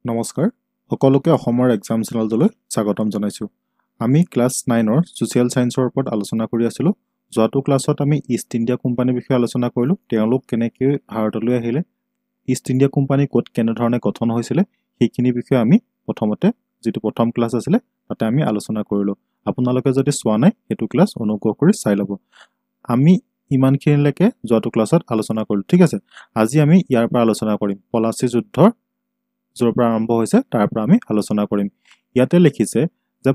নমস্কাৰ সকলোকে অসমৰ এক্সাম চেনেললৈ স্বাগতম জনাইছো আমি ক্লাস 9 ৰ সোশিয়াল সায়েন্সৰ ওপৰত আলোচনা কৰি আছিলো যোৱাটো ক্লাছত আমি ইষ্ট ইণ্ডিয়া কোম্পানীৰ বিষয়ে আলোচনা কৰিলো তেওঁলোক কেনেকৈ ভাৰতলৈ আহিলে ইষ্ট ইণ্ডিয়া কোম্পানী ক'ত কেনে ধৰণে গঠন হৈছিল সেইখিনি বিষয়ে আমি প্ৰথমতে যেটো প্ৰথম ক্লাস আছিল তাতে আমি আলোচনা কৰিলো আপোনালোকে যদি চোৱা নাই হেতু ক্লাস অনুগ্ৰহ কৰি চাই লব আমি ইমানখিনিলৈকে যোৱাটো ক্লাছত আলোচনা কৰিলো ঠিক আছে আজি আমি ইয়াৰ পৰা আলোচনা কৰিম পলাচী যুদ্ধৰ জৰ পৰা আৰম্ভ হৈছে তাৰ পৰা আমি আলোচনা কৰিম ইয়াতে লিখিছে যে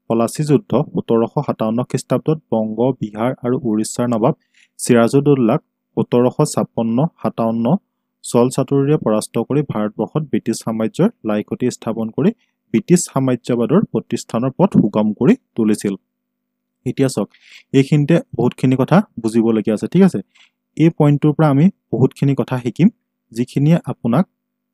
পলাচী যুদ্ধ 1757 খ্ৰীষ্টাব্দত বংগ বিহাৰ আৰু উৰিষ্যাৰ নবাব সিৰাজউদ্দৌলাক 1756-57 চল চাতুৰীৰে পৰাস্ত কৰি ভাৰতবৰ্ষত ব্ৰিটিছ সাম্ৰাজ্যৰ লাইখতি স্থাপন কৰি ব্ৰিটিছ সাম্ৰাজ্যবাদৰ প্ৰতিষ্ঠানৰ পথ সুগম কৰি তুলিছিল এতিয়া সক এইখিনিতে বহুতখিনি কথা বুজিবলগীয়া আছে ঠিক আছে এই পইণ্টৰ পৰা আমি বহুতখিনি কথা শিকিম যিখিনিয়ে আপোনাক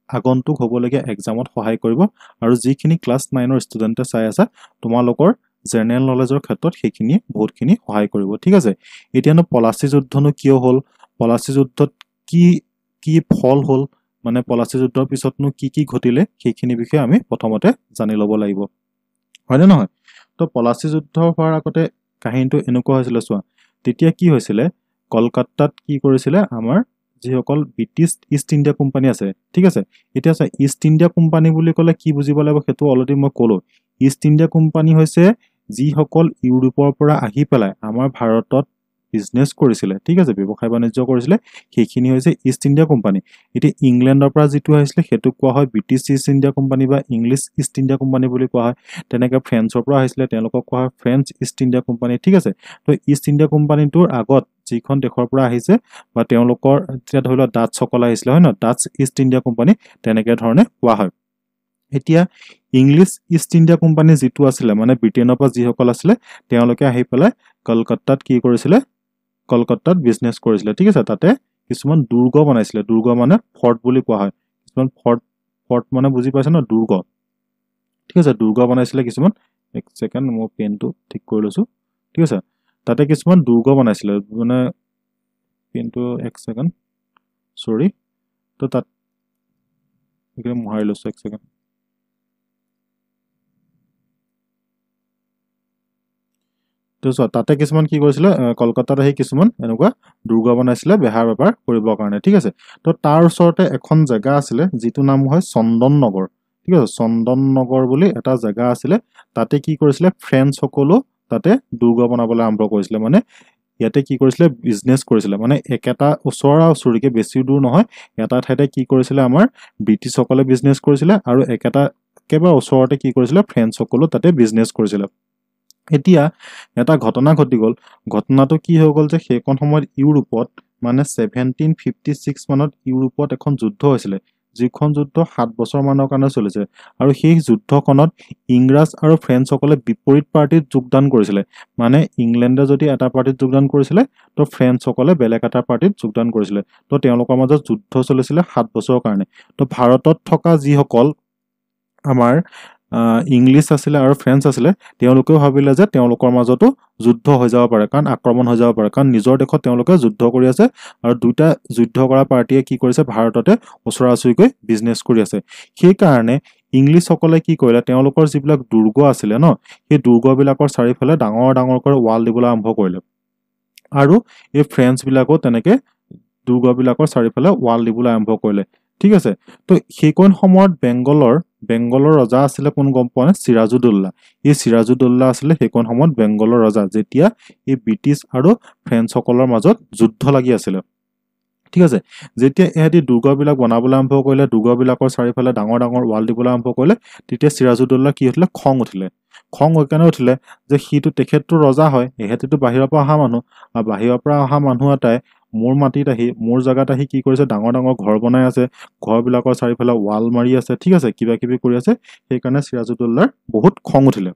আগন্তুক হ'বলগীয়া এক্সামত সহায় কৰিব আৰু যিখিনি ক্লাস 9 ৰ ষ্টুডেন্টে চাই আছে তোমালোকৰ জেনাৰেল নলেজৰ ক্ষেত্ৰত সেইখিনি বহুতখিনি সহায় কৰিব ঠিক আছে এতিয়ানো পলাচী যুদ্ধনো কিয় হ'ল পলাচী যুদ্ধত কি ফল হ'ল মানে পলাচী যুদ্ধৰ পিছতনো কি ঘটিলে সেইখিনি বিষয়ে আমি প্ৰথমতে জানি ল'ব লাগিব হয়নে নহয় তো পলাচী যুদ্ধ হোৱাৰ আগতে কাহিনীটো এনেকুৱা হৈছিল চোৱা তেতিয়া কি হৈছিল কলকাতাত কি কৰিছিল আমাৰ যিসকল ব্ৰিটিছ ইষ্ট ইণ্ডিয়া কোম্পানী আছে ঠিক আছে এতিয়া আছে ইষ্ট ইণ্ডিয়া কোম্পানী বুলি ক'লে কি বুজিব লাগিব হেতু অলৰেডি মই ক'লো ইষ্ট ইণ্ডিয়া কোম্পানী হৈছে যিসকল ইউৰোপৰ পৰা আহি পেলাই আমাৰ ভাৰতত বিজনেছ কৰিছিল ঠিক আছে ব্যৱসায় বাণিজ্য কৰিছিল সেইখিনি হৈছে ইষ্ট ইণ্ডিয়া কোম্পানী এটি ইংল্যান্ডৰ পৰা যেটো আহিছিল হেতু কোৱা হয় ব্ৰিটিছ ইষ্ট ইণ্ডিয়া কোম্পানী বা ইংলিছ ইষ্ট ইণ্ডিয়া কোম্পানী বুলি কোৱা হয় তেনেকৈ ফ্ৰেন্সৰ পৰা আহিছিল তেওঁলোকক কোৱা হয় ফ্ৰেঞ্চ ইষ্ট ইণ্ডিয়া কোম্পানী ঠিক আছে তো ইষ্ট ইণ্ডিয়া কোম্পানীটোৰ আগত যিখন দেশৰ পৰা আহিছে বা তেওঁলোকৰ এতিয়া ধৰিলো ডাচ সকল আহিছিল হয় ন ডাচ ইষ্ট ইণ্ডিয়া কোম্পানী তেনেকৈ ধৰণে কোৱা হয় এতিয়া ইংলিছ ইষ্ট ইণ্ডিয়া কোম্পানী যেটো আছিল মানে ব্ৰিটেনৰ পৰা যিসকল আছিল তেওঁলোকে আহি পেলাই কলকাতাত কি কৰিছিল কলকাতাত বিজনেছ কৰিছিল ঠিক আছে তাতে কিছুমান দুৰ্গ বনাইছিল দুৰ্গ মানে ফৰ্ট বুলি কোৱা হয় কিছুমান ফৰ্ট মানে বুজি পাইছে ন দুৰ্গ ঠিক আছে দুৰ্গ বনাইছিল কিছুমান এক সেকেন্ড মই পেনটো ঠিক কৰি লৈছো ঠিক আছে তাতে কিছুমান দুৰ্গ বনাইছিল মানে পেনটো এক সেকেন্ড সৰি তো তাত একদম মহাই লৈছো এক সেকেন্ড তো তাতে কিছুমান কি কৰিছিল কলকাতাত আহি কিছুমান এনেকুৱা দুৰ্গ বনাইছিল বেহাৰ বেপাৰ কৰিবৰ কাৰণে ঠিক আছে তো তাৰ ওচৰতে এখন জায়গা আছিল যেটো নাম হয় চন্দন নগৰ ঠিক আছে চন্দন নগৰ বুলি এটা জায়গা আছিল তাতে কি কৰিছিল ফ্ৰেন্স সকলো তাতে দুৰ্গ বনাবলৈ আৰম্ভ কৰিছিল মানে ইয়াতে কি কৰিছিল বিজনেছ কৰিছিল মানে একেটা ওচৰা ওচৰিকে বেছি দূৰ নহয় এটা ঠাইতে কি কৰিছিল আমাৰ ব্ৰিটিছ সকলে বিজনেছ কৰিছিল আৰু একেটা কেবা ওচৰতে কি কৰিছিল ফ্ৰেন্স সকলো তাতে বিজনেছ কৰিছিল এতিয়া এটা ঘটনা ঘটি গল ঘটনাটো কি হৈ গল যে সেইখন সময়ত ইউৰোপত মানে 1756 মানত ইউৰোপত এখন যুদ্ধ হৈছিল যিখন যুদ্ধ 7 বছৰ মানৰ কাৰণে চলিছে আৰু সেই যুদ্ধখনত ইংৰাজ আৰু ফ্ৰেন্স সকলে বিপৰীত পাৰ্টিত যোগদান কৰিছিল মানে ইংল্যান্ডে যদি এটা পাৰ্টিত যোগদান কৰিছিল তো ফ্ৰেন্স সকলে বেলেগ এটা পাৰ্টিত যোগদান কৰিছিল তো তেওঁলোকৰ মাজত যুদ্ধ চলিছিল 7 বছৰৰ কাৰণে তো ভাৰতত থকা যিসকল আমাৰ ইংলিছ আছিল আৰু ফ্ৰেন্স আছিল তেওঁলোকেও ভাবিলে যে তেওঁলোকৰ মাজতো যুদ্ধ হৈ যাব পাৰে কাৰণ আক্ৰমণ হৈ যাব পাৰে কাৰণ নিজৰ দেশত তেওঁলোকে যুদ্ধ কৰি আছে আৰু দুটা যুদ্ধ কৰা পাৰ্টিয়ে কি কৰিছে ভাৰততে ওচৰাওচৰিকৈ বিজনেছ কৰি আছে সেই কাৰণে ইংলিছ সকলে কি কৰিলে তেওঁলোকৰ যিবিলাক দুৰ্গ আছিল ন সেই দুৰ্গবিলাকৰ চাৰিফালে ডাঙৰ ডাঙৰকৈ ওয়াল দিবলৈ আৰম্ভ কৰিলে আৰু এই ফ্ৰেন্স বিলাকো তেনেকৈ দুৰ্গবিলাকৰ চাৰিফালে ওয়াল দিবলৈ আৰম্ভ কৰিলে ঠিক আছে তো সেইখন সময়ত বেংগলৰ ৰজা আছিল কোন গম পোৱা নে সিৰাজউদ্দৌলা এই সিৰাজউদ্দৌলা আছিল সেইখন সময়ত বেংগলৰ ৰজা যেতিয়া এই ব্ৰিটিছ আৰু ফ্ৰেন্স সকলৰ মাজত যুদ্ধ লাগি আছিল ঠিক আছে যেতিয়া এহেতি দুৰ্গবিলাক বনাবলৈ আৰম্ভ কৰিলে দুৰ্গবিলাকৰ চাৰিফালে ডাঙৰ ডাঙৰ ওয়াল দিবলৈ আৰম্ভ কৰিলে তেতিয়া সিৰাজউদ্দৌলা কি হৈছিল খং উঠিলে উঠিলে যে সিটো তেখেতটো ৰজা হয় এহেতিটো বাহিৰৰ পৰা অহা মানুহ আৰু বাহিৰৰ পৰা অহা মানুহ এটাই মোৰ মাটিত আহি মোৰ জায়গাত আহি কি কৰিছে ডাঙৰ ডাঙৰ ঘৰ বনাই আছে ঘৰবিলাকৰ চাৰিফালে ওয়াল মাৰি আছে ঠিক আছে কিবা কিবি কৰি আছে সেইকাৰণে সিৰাজউদ্দৌলাৰ বহুত খং উঠিলে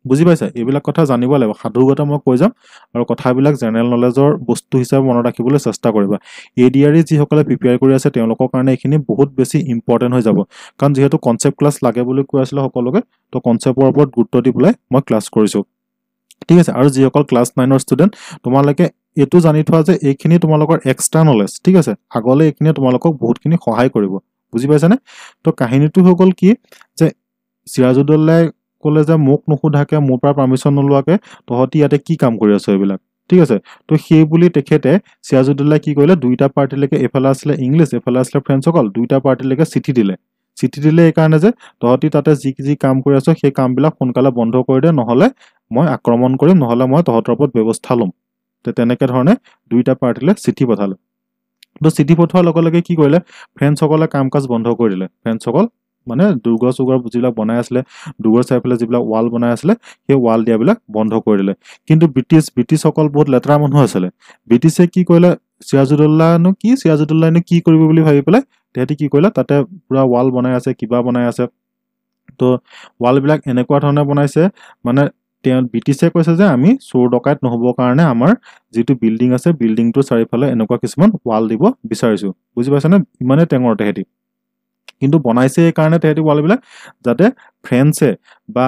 বুজি পাইছা এইবিলাক কথা জানিব লাগিব সাধুগত মই কৈ যাম আৰু কথাবিলাক জেনাৰেল নলেজৰ বস্তু হিচাপে মনত ৰাখিবলৈ চেষ্টা কৰিবা এডিআৰই যিসকলে প্ৰিপেয়াৰ কৰি আছে তেওঁলোকৰ কাৰণে এইখিনি বহুত বেছি ইম্পৰ্টেন্ট হৈ যাব কাৰণ যেহেতু কনসেপ্ট ক্লাছ লাগে বুলি কৈ আছিল সকলোকে তো কনসেপ্টৰ ওপৰত গুৰুত্ব দি পেলাই মই ক্লাছ কৰিছো ঠিক আছে আৰু যিসকল ক্লাস 9 ৰ ষ্টুডেন্ট তোমালোকে এটো জানি থোৱা যে এইখিনি তোমালোকৰ এক্সট্ৰা নলেজ ঠিক আছে আগলৈ এইখিনি তোমালোকক বহুতখিনি সহায় কৰিব বুজি পাইছানে তো কাহিনীটো হৈ গ'ল কি যে সিৰাজউদ্দৌলাই ক'লে যে মোক নুসুধাকে মোৰ পৰা পাৰ্মিশ্যন নোলোৱাকে তহঁতি ইয়াতে কি কাম কৰি আছ এইবিলাক ঠিক আছে তো সেই বুলি তেখেতে সিৰাজউদ্দৌলাই কি কৰিলে দুইটা পাৰ্টিলৈকে এফালে আছিলে ইংলিছ এফালে আছিলে ফ্ৰেঞ্চসকল দুইটা পাৰ্টিলৈকে চিঠি দিলে এই কাৰণে যে তহঁতি তাতে যি কাম কৰি আছ সেই কামবিলাক সোনকালে বন্ধ কৰি দে নহ'লে মই আক্ৰমণ কৰিম নহ'লে মই তহঁতৰ ওপৰত ব্যৱস্থা ল'ম তেনেকে ধৰণে দুইটা পাৰ্টিলে চিঠি পঠালে তো চিঠি পঠোৱাৰ লগে লগে কি কৰিলে ফ্ৰেঞ্চসকলে কাম কাজ বন্ধ কৰি দিলে ফ্ৰেঞ্চসকল মানে দুৰ্গ যিবিলাক বনাই আছিলে দুৰ্গৰ চাৰিওফালে যিবিলাক ৱাল বনাই আছিলে সেই ৱাল দিয়াবিলাক বন্ধ কৰি দিলে কিন্তু ব্ৰিটিছসকল বহুত লেতেৰা মানুহ আছিলে ব্ৰিটিছে কি কৰিলে সিৰাজউদ্দৌলাইনো কি কৰিব বুলি ভাবি পেলাই তেহেঁতি কি কৰিলে তাতে পুৰা ৱাল বনাই আছে কিবা বনাই আছে তো ৱালবিলাক এনেকুৱা ধৰণে বনাইছে মানে ব্ৰিটিছে কৈছে যে আমি চোৰ ডকাইত নহ'বৰ কাৰণে আমাৰ যিটো বিল্ডিং আছে বিল্ডিংটোৰ চাৰিওফালে এনেকুৱা কিছুমান ৱাল দিব বিচাৰিছো বুজি পাইছানে ইমানে টেঙৰ তেহেঁতি কিন্তু বনাইছে এই কাৰণে তেহেঁতি ৱালবিলাক যাতে ফ্ৰেঞ্চে বা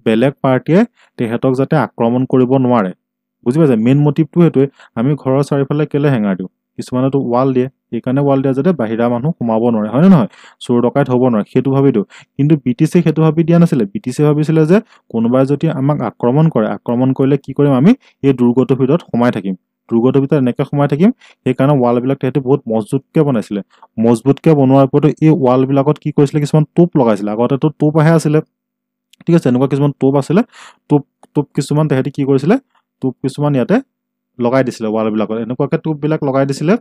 বেলেগ পাৰ্টিয়ে তেহেঁতক যাতে আক্ৰমণ কৰিব নোৱাৰে বুজি পাইছে মেইন মটিভটো সেইটোৱে আমি ঘৰৰ চাৰিওফালে কেলে হেঙাৰ দিওঁ কিছুমানেতো ৱাল দিয়ে এইকাৰণে ৱাল দিয়ে যাতে বাহিৰা মানুহ সোমাব নোৱাৰে হয় নে নহয় চোৰ ডকাইত হ'ব নোৱাৰে সেইটো ভাবি দিওঁ কিন্তু ব্ৰিটিছে সেইটো ভাবি দিয়া নাছিলে ব্ৰিটিছে ভাবিছিলে যে কোনোবাই যদি আমাক আক্ৰমণ কৰিলে কি কৰিম আমি এই দুৰ্গটোৰ ভিতৰত সোমাই থাকিম দুৰ্গটোৰ ভিতৰত এনেকৈ সোমাই থাকিম সেইকাৰণে ৱালবিলাক তেহেঁতি বহুত মজবুতকৈ বনাইছিলে মজবুতকৈ বনোৱাৰ ওপৰতো এই ৱালবিলাকত কি কৰিছিলে কিছুমান টোপ লগাইছিলে আগতেতো টোপ আহে আছিলে ঠিক আছে এনেকুৱা কিছুমান টোপ আছিলে টোপ কিছুমান তেহেঁতি কি কৰিছিলে টোপ কিছুমান ইয়াতে লগাই দিছিলে ৱালবিলাকত এনেকুৱাকৈ টোপবিলাক লগাই দিছিলে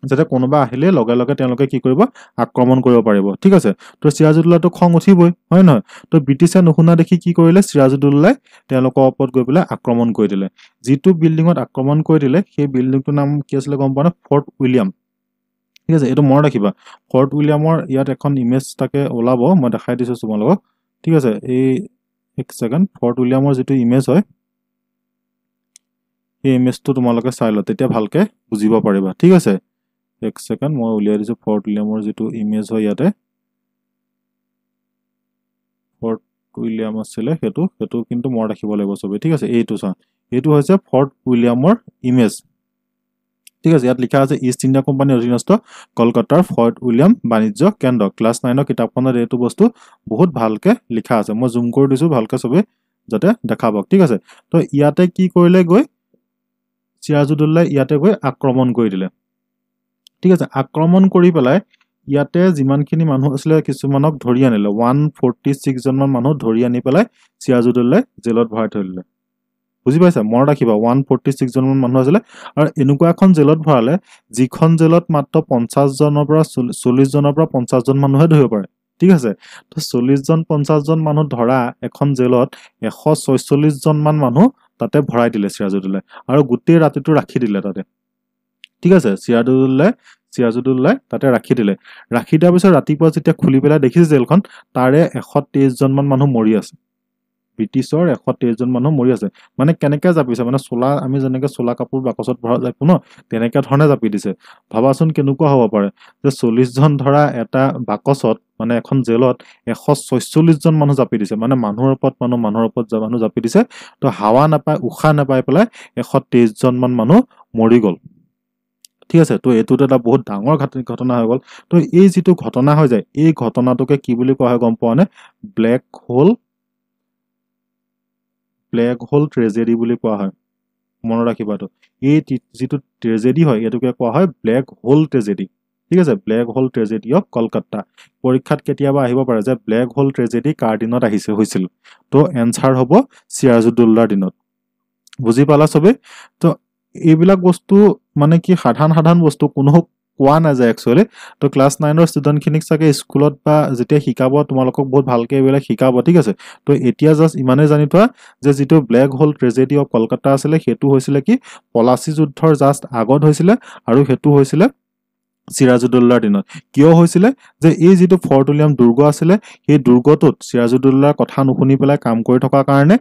যাতে কোনোবা আহিলে লগে লগে তেওঁলোকে কি কৰিব আক্ৰমণ কৰিব পাৰিব ঠিক আছে তো সিৰাজউদ্দৌলাটো খং উঠিবই হয় নহয় তো ব্ৰিটিছে নুশুনা দেখি কি কৰিলে সিৰাজউদ্দৌলাই তেওঁলোকৰ ওপৰত গৈ পেলাই আক্ৰমণ কৰি দিলে যিটো বিল্ডিঙত আক্ৰমণ কৰি দিলে সেই বিল্ডিংটোৰ নাম কি আছিলে গম পোৱা নে ফৰ্ট উইলিয়াম ঠিক আছে এইটো মনত ৰাখিবা ফৰ্ট উইলিয়ামৰ ইয়াত এখন ইমেজ তাকে ওলাব মই দেখাই দিছোঁ তোমালোকক ঠিক আছে এই এক ছেকেণ্ড ফৰ্ট উইলিয়ামৰ যিটো ইমেজ হয় সেই ইমেজটো তোমালোকে চাই লওঁ তেতিয়া ভালকৈ বুজিব পাৰিবা ঠিক আছে এক ছেকেণ্ড মই উলিয়াই দিছোঁ ফৰ্ট উইলিয়ামৰ যিটো ইমেজ হয় ইয়াতে ফৰ্ট উইলিয়াম আছিলে সেইটো কিন্তু মনত ৰাখিব লাগিব চবেই ঠিক আছে এইটো চোৱা এইটো হৈছে ফৰ্ট উইলিয়ামৰ ইমেজ ঠিক আছে ইয়াত লিখা আছে ইষ্ট ইণ্ডিয়া কোম্পানীৰ অধীনস্থ কলকাতাৰ ফৰ্ট উইলিয়াম বাণিজ্য কেন্দ্ৰ ক্লাছ 9ৰ কিতাপখনত এইটো বস্তু বহুত ভালকৈ লিখা আছে মই জুম কৰি দিছোঁ ভালকৈ চবেই যাতে দেখা পাওক ঠিক আছে তো ইয়াতে কি কৰিলে গৈ সিৰাজউদ্দৌলাই ইয়াতে গৈ আক্ৰমণ কৰি দিলে ঠিক আছে আক্ৰমণ কৰি পেলাই ইয়াতে যিমানখিনি মানুহ আছিলে কিছুমানক ধৰি আনিলে 146 জনমান মানুহ ধৰি আনি পেলাই সিৰাজউদ্দৌলাই জেলত ভৰাই থৈ দিলে বুজি পাইছা মনত ৰাখিবা 146 জনমান মানুহ আছিলে আৰু এনেকুৱা এখন জেলত ভৰালে যিখন জেলত মাত্ৰ 50 জনৰ পৰা 40 জনৰ পৰা 50 জন মানুহে ধৰিব পাৰে ঠিক আছে তো 40 জন 50 জন মানুহ ধৰা এখন জেলত 146 জনমান মানুহ তাতে ভৰাই দিলে সিৰাজউদ্দৌলাই আৰু গোটেই ৰাতিটো ৰাখি দিলে তাতে ঠিক আছে সিৰাজউদ্দৌলাই তাতে ৰাখি দিয়াৰ পিছত ৰাতিপুৱা যেতিয়া খুলি পেলাই দেখিছে জেলখন তাৰে 123 জনমান মানুহ মৰি আছে ব্ৰিটিছৰ 123 জন মানুহ মৰি আছে মানে কেনেকৈ জাপিছে মানে চোলা আমি যেনেকৈ চোলা কাপোৰ বাকচত ভৰা যায় ন তেনেকৈ ধৰণে জাপি দিছে ভাবাচোন কেনেকুৱা হ'ব পাৰে যে 40 জন ধৰা এটা বাকচত মানে এখন জেলত 146 জন মানুহ জাপি দিছে মানে মানুহৰ ওপৰত মানুহ জাপি দিছে তো হাৱা নাপায় উশাহ নাপাই পেলাই 123 জনমান মানুহ মৰি গ'ল ঠিক আছে তো এইটোতো এটা বহুত ডাঙৰ ঘটনা হৈ গ'ল তো এই যিটো ঘটনা হৈ যায় এই ঘটনাটোকে কি বুলি কোৱা হয় গম পোৱা নে ব্লেক হোল ট্ৰেজেডি বুলি কোৱা হয় মনত ৰাখিবাটো এই যিটো ট্ৰেজেডি হয় এটোকে কোৱা হয় ব্লেক হোল ট্ৰেজেডি ঠিক আছে black hole tragedy of Kolkata পৰীক্ষাত কেতিয়াবা আহিব পাৰে যে ব্লেক হোল ট্ৰেজেডি কাৰ দিনত হৈছিল তো এনসাৰ হ'ব সিৰাজউদ্দৌলাৰ দিনত বুজি পালা সবে তো এইবিলাক বস্তু মানে কি সাধাৰণ বস্তু কোনো কোৱা নাযায় একচুয়ালি তো ক্লাস 9 ৰ ষ্টুডেন্টখিনিক চাগে স্কুলত বা যেতিয়া শিকাব তোমালোকক বহুত ভালকৈ এইবিলাক শিকাব ঠিক আছে তো এতিয়া জাস্ট ইমানে জানি থোৱা যে যিটো black hole tragedy of Kolkata আছিলে সেইটো হৈছিল কি পলাচী যুদ্ধৰ জাস্ট আগত হৈছিল আৰু সেইটো হৈছিল সিৰাজউদ্দৌলাৰ দিনত কিয় হৈছিল যে এই যিটো ফৰ্ট উইলিয়াম দুৰ্গ আছিলে সেই দুৰ্গটোত সিৰাজউদ্দৌলাৰ কথা নুশুনি পেলাই কাম কৰি থকা কাৰণে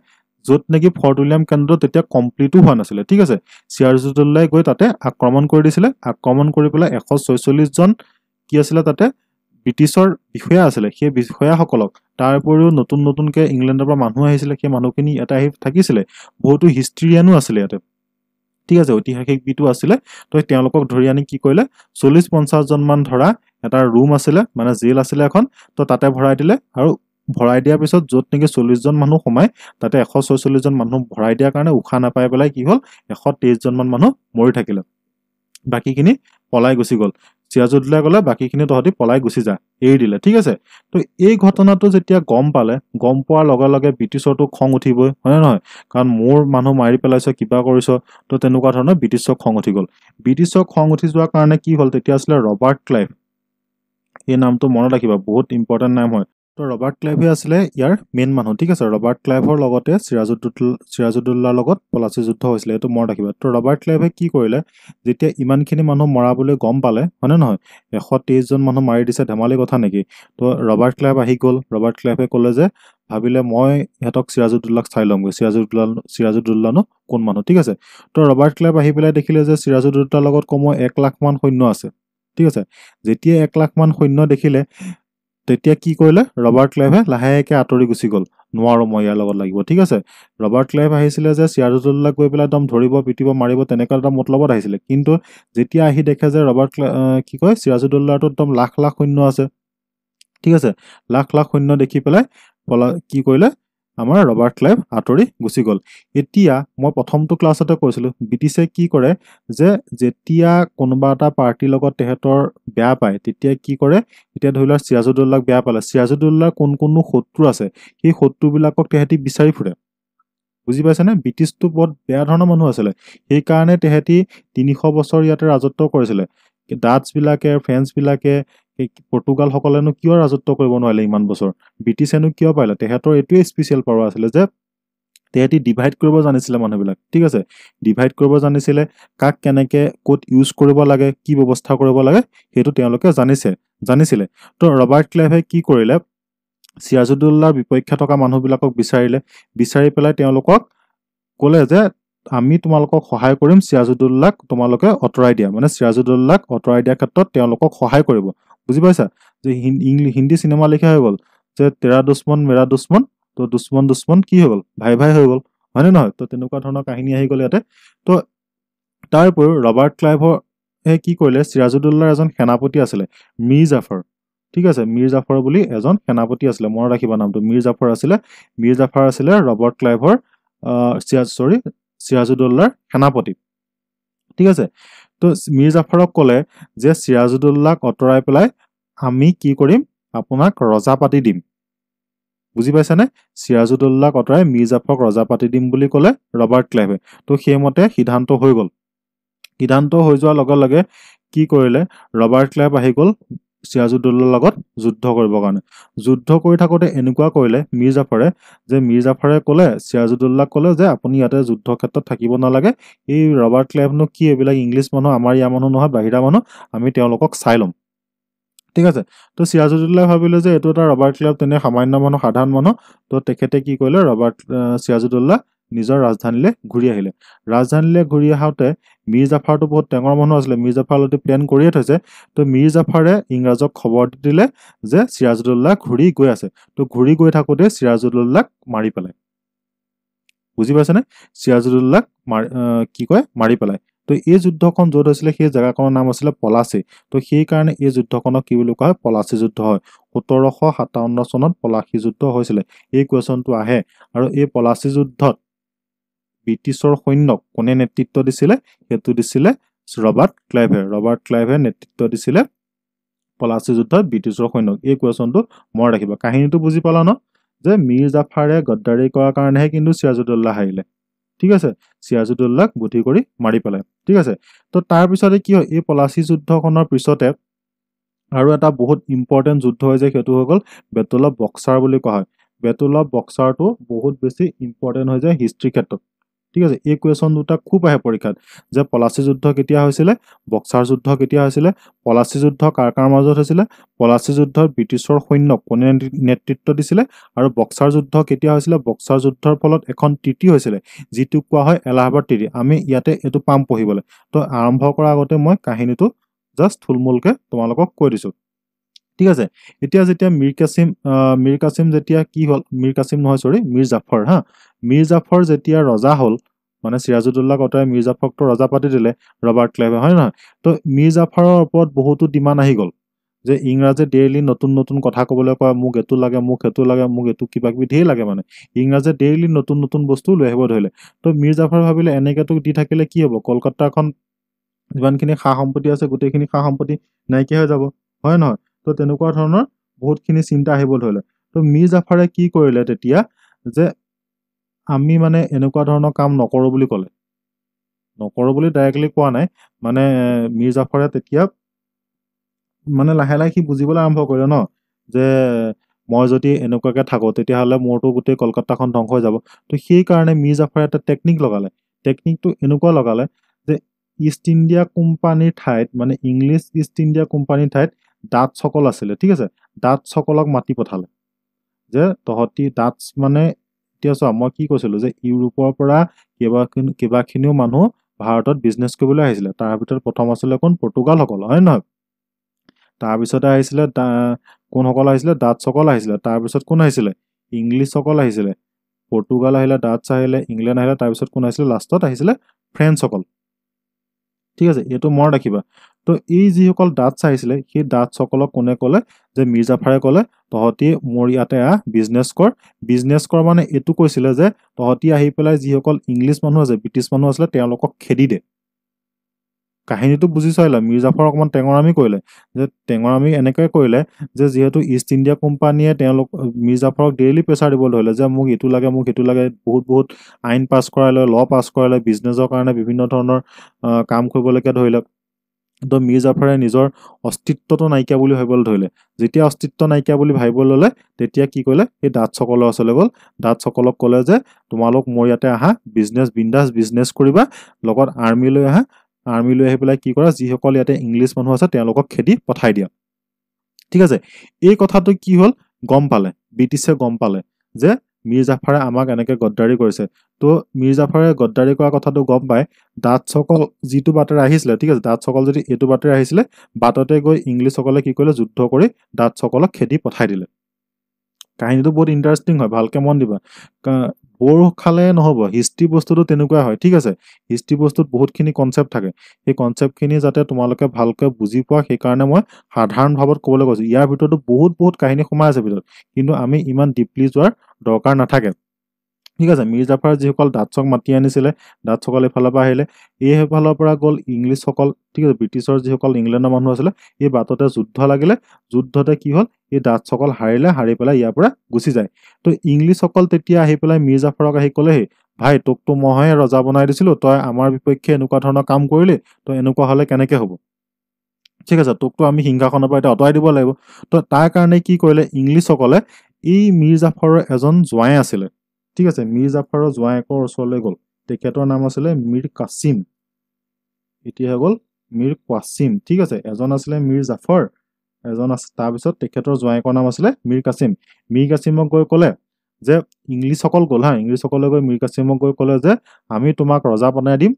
য'ত নেকি ফৰ্ট উইলিয়াম কেন্দ্ৰ তেতিয়া কমপ্লিটো হোৱা নাছিলে ঠিক আছে সিৰাজউদ্দৌলাই গৈ তাতে আক্ৰমণ কৰি দিছিলে আক্ৰমণ কৰি পেলাই 146 জন কি আছিলে তাতে ব্ৰিটিছৰ বিষয়া আছিলে সেই বিষয়াসকলক তাৰ উপৰিও নতুনকৈ ইংলেণ্ডৰ পৰা মানুহ আহিছিলে সেই মানুহখিনি এটা আহি থাকিছিলে বহুতো হিষ্ট্ৰিয়ানো আছিলে ইয়াতে ঠিক আছে ঐতিহাসিক বিটো আছিলে তো তেওঁলোকক ধৰি আনি কি কৰিলে 40-50 জন মান ধৰা এটা ৰুম আছিলে মানে জেল আছিলে এখন তো তাতে ভৰাই দিলে আৰু ভৰাই দিয়াৰ পিছত য'ত নেকি 40 জন মানুহ সোমাই তাতে 146 জন মানুহ ভৰাই দিয়াৰ কাৰণে উশাহ নাপাই পেলাই কি হ'ল 123 জন মান মানুহ মৰি থাকিলে বাকিখিনি পলাই গুচি গ'ল সিৰাজুদ্দৌলাই ক'লে বাকিখিনি তহঁতি পলাই গুচি যা এৰি দিলে ঠিক আছে তো এই ঘটনাটো যেতিয়া গম পালে গম পোৱাৰ লগে লগে ব্ৰিটিছৰটো খং উঠিবই হয়নে নহয় কাৰণ মোৰ মানুহ মাৰি পেলাইছ কিবা কৰিছ তো তেনেকুৱা ধৰণৰ ব্ৰিটিছৰ খং উঠি গ'ল ব্ৰিটিছৰ খং উঠি যোৱাৰ কাৰণে কি হ'ল তেতিয়া আছিলে ৰবাৰ্ট ক্লাইভ এই নামটো মনত ৰাখিবা বহুত ইম্পৰ্টেণ্ট নাম হয় তো ৰবাৰ্ট ক্লাইভে আছিলে ইয়াৰ মেইন মানুহ ঠিক আছে ৰবাৰ্ট ক্লাইভৰ লগতে সিৰাজুদ্দৌলাৰ লগত পলাচী যুদ্ধ হৈছিলে এইটো মনত ৰাখিবা তো ৰবাৰ্ট ক্লাইভে কি কৰিলে যেতিয়া ইমানখিনি মানুহ মৰাবলৈ গম পালে হয়নে নহয় 123 জন মানুহ মাৰি দিছে ধেমালি কথা নেকি তো ৰবাৰ্ট ক্লাইভ আহি গ'ল ৰবাৰ্ট ক্লাইভে ক'লে যে ভাবিলে মই ইহঁতক সিৰাজুদ্দৌলাক চাই ল'মগৈ সিৰাজুদ্দৌলানো কোন মানুহ ঠিক আছে তো ৰবাৰ্ট ক্লাইভ আহি পেলাই দেখিলে যে সিৰাজুদ্দৌলাৰ লগত কমেও 1 লাখ মান সৈন্য আছে ঠিক আছে যেতিয়া 1 লাখ মান সৈন্য দেখিলে তেতিয়া কি কৰিলে ৰবাৰ্ট ক্লাইভে লাহেকে আঁতৰি গুচি গ'ল নোৱাৰো মই ইয়াৰ লগত লাগিব ঠিক আছে ৰবাৰ্ট ক্লাইভ আহিছিলে যে সিৰাজুদ্দৌলাক গৈ পেলাই একদম ধৰিব পিটিব মাৰিব তেনেকুৱা এটা মতলবত আহিছিলে কিন্তু যেতিয়া আহি দেখে যে কি কয় সিৰাজুদ্দৌলাৰটো একদম লাখ লাখ সৈন্য আছে ঠিক আছে লাখ লাখ সৈন্য দেখি পেলাই কি কৰিলে আমাৰ ৰবাৰ্ট ক্লাইভ আঁতৰি গুচি গ'ল এতিয়া মই প্ৰথমটো ক্লাছতে কৈছিলোঁ ব্ৰিটিছে কি কৰে যে যেতিয়া কোনোবা এটা পাৰ্টিৰ লগত তেহেঁতৰ বেয়া পায় তেতিয়া কি কৰে এতিয়া ধৰি লোৱা সিৰাজুদ্দৌলাক বেয়া পালে সিৰাজুদ্দৌলাৰ কোনো শত্ৰু আছে সেই শত্ৰুবিলাকক তেহেঁতি বিচাৰি ফুৰে বুজি পাইছেনে ব্ৰিটিছটো বহুত বেয়া ধৰণৰ মানুহ আছিলে সেইকাৰণে তেহেঁতি 300 বছৰ ইয়াতে ৰাজত্ব কৰিছিলে ডাচ্চবিলাকে ফ্ৰেঞ্চবিলাকে পৰ্তুগালসকলেনো কিয় ৰাজত্ব কৰিব নোৱাৰিলে ইমান বছৰ ব্ৰিটিছেনো কিয় পাৰিলে তেহেঁতৰ এইটোৱে স্পেচিয়েল পাৱাৰ আছিলে যে তেহেঁতি ডিভাইড কৰিব জানিছিলে মানুহবিলাক ঠিক আছে ডিভাইড কৰিব জানিছিলে কাক কেনেকে ক'ত ইউজ কৰিব লাগে কি ব্যৱস্থা কৰিব লাগে সেইটো তেওঁলোকে জানিছিলে তো ৰবাৰ্ট ক্লাইভে কি কৰিলে সিৰাজুদ্দৌলাৰ বিপক্ষে থকা মানুহবিলাকক বিচাৰি পেলাই তেওঁলোকক ক'লে যে আমি তোমালোকক সহায় কৰিম সিৰাজুদ্দৌলাক তোমালোকে অঁতৰাই দিয়া মানে সিৰাজুদ্দৌলাক অঁতৰাই দিয়াৰ ক্ষেত্ৰত তেওঁলোকক সহায় কৰিব বুজি পাইছা যে হিন্দী চিনেমা লিখা হৈ গ'ল যে তেৰা দুশ্মন মেৰা দুশ্মন তো দুশ্মন কি হৈ গ'ল ভাই হৈ গ'ল হয়নে নহয় তো তেনেকুৱা ধৰণৰ কাহিনী আহি গ'ল ইয়াতে তো তাৰ উপৰিও ৰবাৰ্ট ক্লাইভৰ কি কৰিলে সিৰাজুদ্দৌলাৰ এজন সেনাপতি আছিলে মীৰ জাফৰ ঠিক আছে মীৰ জাফৰ বুলি এজন সেনাপতি আছিলে মনত ৰাখিবা নামটো মীৰ জাফৰ আছিলে ৰবাৰ্ট ক্লাইভৰ সিৰাজুদ্দৌলাৰ সেনাপতি ঠিক আছে তো মীৰ জাফৰক ক'লে যে সিৰাজুদ্দৌলাক অঁতৰাই পেলাই আমি কি কৰিম আপোনাক ৰজা পাতি দিম বুজি পাইছানে সিৰাজুদ্দৌলাক অঁতৰাই মীৰ জাফৰক ৰজা পাতি দিম বুলি ক'লে ৰবাৰ্ট ক্লাইভে তো সেইমতে সিদ্ধান্ত হৈ গ'ল সিদ্ধান্ত হৈ যোৱাৰ লগে লগে কি কৰিলে ৰবাৰ্ট ক্লাইভ আহি গ'ল সিৰাজুদ্দৌলাৰ লগত যুদ্ধ কৰিবৰ কাৰণে যুদ্ধ কৰি থাকোঁতে এনেকুৱা কৰিলে মীৰ জাফৰে ক'লে সিৰাজুদ্দৌলাক ক'লে যে আপুনি ইয়াতে যুদ্ধ ক্ষেত্ৰত থাকিব নালাগে এই ৰবাৰ্ট ক্লাইভনো কি এইবিলাক ইংলিছ মানুহ আমাৰ ইয়াৰ মানুহ নহয় বাহিৰা মানুহ আমি তেওঁলোকক চাই ল'ম ঠিক আছে তো সিৰাজুদ্দৌলাই ভাবিলে যে এইটো এটা ৰবাৰ্ট ক্লাইভ তেনে সামান্য মানুহ সাধাৰণ মানুহ তো তেখেতে কি কৰিলে সিৰাজুদ্দৌলা নিজৰ ৰাজধানীলৈ ঘূৰি আহিলে ৰাজধানীলৈ ঘূৰি আহোঁতে মীৰ জাফৰটো বহুত টেঙৰ মানুহ আছিলে মীৰ জাফৰ অলৰেডি প্লেন কৰিয়ে থৈছে তো মীৰ জাফৰে ইংৰাজক খবৰ দি দিলে যে সিৰাজুদ্দৌলা ঘূৰি গৈ আছে তো ঘূৰি গৈ থাকোঁতে সিৰাজুদ্দৌলাক মাৰি পেলাই বুজি পাইছেনে সিৰাজুদ্দৌলাক মাৰি পেলাই তো এই যুদ্ধখন য'ত হৈছিলে সেই জেগাখনৰ নাম আছিলে পলাচী তো সেইকাৰণে এই যুদ্ধখনক কি বুলি কোৱা হয় পলাচী যুদ্ধ হয় 1757 চনত পলাচী যুদ্ধ হৈছিলে এই কুৱেশ্যনটো আহে আৰু এই পলাচী যুদ্ধত ব্ৰিটিছৰ সৈন্যক কোনে নেতৃত্ব দিছিলে সেইটো দিছিলে ৰবাৰ্ট ক্লাইভে নেতৃত্ব দিছিলে পলাচী যুদ্ধত ব্ৰিটিছৰ সৈন্যক এই কুৱেশ্যনটো মনত ৰাখিবা কাহিনীটো বুজি পালা ন যে মীৰ জাফৰে গদ্দাৰী কৰাৰ কাৰণেহে কিন্তু সিৰাজুদ্দৌলা হাৰিলে ঠিক আছে সিৰাজুদ্দৌলাক বুদ্ধি কৰি মাৰি পেলাই ঠিক আছে তো তাৰপিছতে কি হয় এই পলাচী যুদ্ধখনৰ পিছতে আৰু এটা বহুত ইম্পৰ্টেণ্ট যুদ্ধ হৈ যায় সেইটো হৈ গ'ল বেটল অফ বক্সাৰ বুলি কোৱা হয় বেটল অফ বক্সাৰটো বহুত বেছি ইম্পৰ্টেণ্ট হৈ যায় হিষ্ট্ৰীৰ ক্ষেত্ৰত ঠিক আছে এই কুৱেশ্যন দুটা খুব আহে পৰীক্ষাত যে পলাচী যুদ্ধ কেতিয়া হৈছিলে বক্সাৰ যুদ্ধ কেতিয়া হৈছিলে পলাচী যুদ্ধ কাৰ মাজত হৈছিলে পলাচী যুদ্ধত ব্ৰিটিছৰ সৈন্যক কোনে নেতৃত্ব দিছিলে আৰু বক্সাৰ যুদ্ধ কেতিয়া হৈছিলে বক্সাৰ যুদ্ধৰ ফলত এখন ট্ৰিটি হৈছিলে যিটো কোৱা হয় এলাহাবাদ ট্ৰিটি আমি ইয়াতে এইটো পাম পঢ়িবলৈ তো আৰম্ভ কৰাৰ আগতে মই কাহিনীটো জাষ্ট থুলমূলকৈ তোমালোকক কৈ দিছোঁ ঠিক আছে এতিয়া যেতিয়া মীৰ কাছিম যেতিয়া কি হ'ল মীৰ জাফৰ যেতিয়া ৰজা হ'ল মানে সিৰাজউদ্দৌলাক অতৰাই মীৰ জাফৰকটো ৰজা পাতি দিলে ৰবাৰ্ট ক্লাইভে, হয় নহয়? তো মীৰ জাফৰৰ ওপৰত বহুতো ডিমাণ্ড আহি গ'ল যে ইংৰাজে ডেইলি নতুন নতুন কথা ক'বলৈ কয়, মোক এইটো লাগে, মোক সেইটো লাগে, মোক এইটো কিবা কিবি ধেৰ লাগে। মানে ইংৰাজে ডেইলি নতুন নতুন বস্তু লৈ আহিব ধৰিলে। তো মীৰ জাফৰে ভাবিলে এনেকেতো দি থাকিলে কি হ'ব, কলকাতাখন যিমানখিনি সা সম্পত্তি আছে গোটেইখিনি সা সম্পত্তি নাইকিয়া হৈ যাব, হয় নহয়? তো তেনেকুৱা ধৰণৰ বহুতখিনি চিন্তা আহিব ধৰিলে। তো মীৰ জাফৰে কি কৰিলে তেতিয়া, যে আমি মানে এনেকুৱা ধৰণৰ কাম নকৰোঁ বুলি ক'লে। নকৰোঁ বুলি ডাইৰেক্টলি কোৱা নাই, মানে মীৰ জাফৰে তেতিয়া মানে লাহে লাহে সি বুজিবলৈ আৰম্ভ কৰিলে ন, যে মই যদি এনেকুৱাকে থাকোঁ তেতিয়াহ'লে মোৰতো গোটেই কলকাতাখন ধ্বংস হৈ যাব। তো সেইকাৰণে মীৰ জাফৰে এটা টেকনিক লগালে। টেকনিকটো এনেকুৱা লগালে যে ইষ্ট ইণ্ডিয়া কোম্পানীৰ ঠাইত, মানে ইংলিছ ইষ্ট ইণ্ডিয়া কোম্পানীৰ ঠাইত ডাটছসকল আছিলে, ঠিক আছে? ডাটছসকলক মাতি পঠালে যে তহঁতি ডাটছ মানে, এতিয়া চোৱা মই কি কৈছিলোঁ যে ইউৰোপৰ পৰা কেইবাখিনিও মানুহ ভাৰতত বিজনেছ কৰিবলৈ আহিছিলে। তাৰ ভিতৰত প্ৰথম আছিলে কোন? পৰ্তুগালসকল, হয় নহয়? তাৰপিছতে আহিছিলে কোনসকল আহিছিলে? ডাটছসকল আহিছিলে। তাৰপিছত কোন আহিছিলে? ইংলিছসকল আহিছিলে। পৰ্তুগাল আহিলে, ডাটছ আহিলে, ইংলেণ্ড আহিলে, তাৰপিছত কোন আহিছিলে? লাষ্টত আহিছিলে ফ্ৰেঞ্চসকল, ঠিক আছে? এইটো মনত ৰাখিবা। তো এই যিসকল ডাটছ আহিছিলে সেই ডাটছসকলক কোনে ক'লে যে মীৰ জাফৰে ক'লে তহঁতি মোৰ ইয়াতে বিজনেছ কৰ মানে এইটো কৈছিলে যে তহঁতি আহি পেলাই যিসকল ইংলিছ মানুহ আছে, ব্ৰিটিছ মানুহ আছিলে, তেওঁলোকক খেদি দে। কাহিনীটো বুজি চাইলা? মীৰ জাফৰ অকণমান টেঙৰামি কৰিলে, যে টেঙৰামি এনেকৈ কৰিলে যে যিহেতু ইষ্ট ইণ্ডিয়া কোম্পানীয়ে মীৰ জাফৰক ডেইলি প্ৰেছাৰ দিব ধৰিলে যে মোক এইটো লাগে, মোক সেইটো লাগে, বহুত আইন পাছ কৰালে, ল পাছ কৰালে, বিজনেছৰ কাৰণে বিভিন্ন ধৰণৰ কাম কৰিবলৈকে ধৰিলে। তো মীৰ জাফৰে নিজৰ অস্তিত্বটো নাইকিয়া বুলি ভাবিবলৈ ধৰিলে। যেতিয়া অস্তিত্ব নাইকিয়া বুলি ভাবিব ল'লে তেতিয়া কি কৰিলে, সেই ডাটছসকলৰ ওচৰলৈ গ'ল। ডাটছসকলক ক'লে যে তোমালোক মোৰ ইয়াতে আহা, বিন্দাছ বিজনেছ কৰিবা, লগত আৰ্মি লৈ আহা, আৰ্মি লৈ আহি পেলাই কি কৰা, যিসকল ইয়াতে ইংলিছ মানুহ আছে তেওঁলোকক খেদি পঠাই দিয়া, ঠিক আছে? এই কথাটো কি হ'ল, গম পালে, ব্ৰিটিছে গম পালে যে মীৰ জাফৰে আমাক এনেকে গদ্দাৰি কৰিছে। তো মীৰ জাফৰে গদ্দাৰি কৰা কথাটো গম পাই ডাটছসকল যিটো বাটেৰে আহিছিলে, ঠিক আছে, ডাটছসকল যদি এইটো বাটেৰে আহিছিলে, বাটতে গৈ ইংলিছসকলে কি কৰিলে, যুদ্ধ কৰি ডাটছসকলক খেদি পঠাই দিলে। কাহিনীটো বহুত ইণ্টাৰেষ্টিং হয়, ভালকে মন দিবা। বৰ খালে নহ'ব, হিষ্ট্ৰী বস্তুটো তেনেকুৱা হয়, ঠিক আছে? হিষ্ট্ৰী বস্তুত বহুতখিনি কনচেপ্ট থাকে। সেই কনচেপ্টখিনি যাতে তোমালোকে ভালকৈ বুজি পোৱা, সেইকাৰণে মই সাধাৰণ ভাৱত ক'বলৈ কৈছোঁ। ইয়াৰ ভিতৰতো বহুত কাহিনী সোমাই আছে ভিতৰত, কিন্তু আমি ইমান ডিপলি যোৱাৰ দৰকাৰ নাথাকে, ঠিক আছে? মীৰ জাফৰে যিসকল ডাটছক মাতি আনিছিলে, ডাটছসকল এইফালৰ পৰা আহিলে, এইফালৰ পৰা গ'ল ইংলিছসকল, ঠিক আছে? ব্ৰিটিছৰ যিসকল ইংলেণ্ডৰ মানুহ আছিলে, এই বাটতে যুদ্ধ লাগিলে। যুদ্ধতে কি হ'ল, এই ডাটছসকল হাৰি পেলাই ইয়াৰ পৰা গুচি যায়। তো ইংলিছসকল তেতিয়া আহি পেলাই মীৰ জাফৰক আহি ক'লেহি, ভাই তোকতো মইহে ৰজা বনাই দিছিলোঁ, তই আমাৰ বিপক্ষে এনেকুৱা ধৰণৰ কাম কৰিলি, তো এনেকুৱা হ'লে কেনেকে হ'ব, ঠিক আছে? তোকতো আমি সিংহাসনৰ পৰা এতিয়া আঁতৰাই দিব লাগিব। তো তাৰ কাৰণে কি কৰিলে, ইংলিছসকলে এই মীৰ জাফৰৰ এজন জোঁৱাই আছিলে, ঠিক আছে? মীৰ জাফৰৰ জোঁৱায়েকৰ ওচৰলৈ গ'ল। তেখেতৰ নাম আছিলে মীৰ কাছিম। এতিয়া হৈ গ'ল মীৰ কাছিম, ঠিক আছে? এজন আছিলে মীৰ জাফৰ, এজন আছে, তাৰপিছত তেখেতৰ জোঁৱায়েকৰ নাম আছিলে মীৰ কাছিম। মীৰ কাছিমক গৈ ক'লে যে ইংলিছসকল গ'ল ইংলিছসকলে গৈ মীৰ কাছিমক গৈ ক'লে যে আমি তোমাক ৰজা বনাই দিম,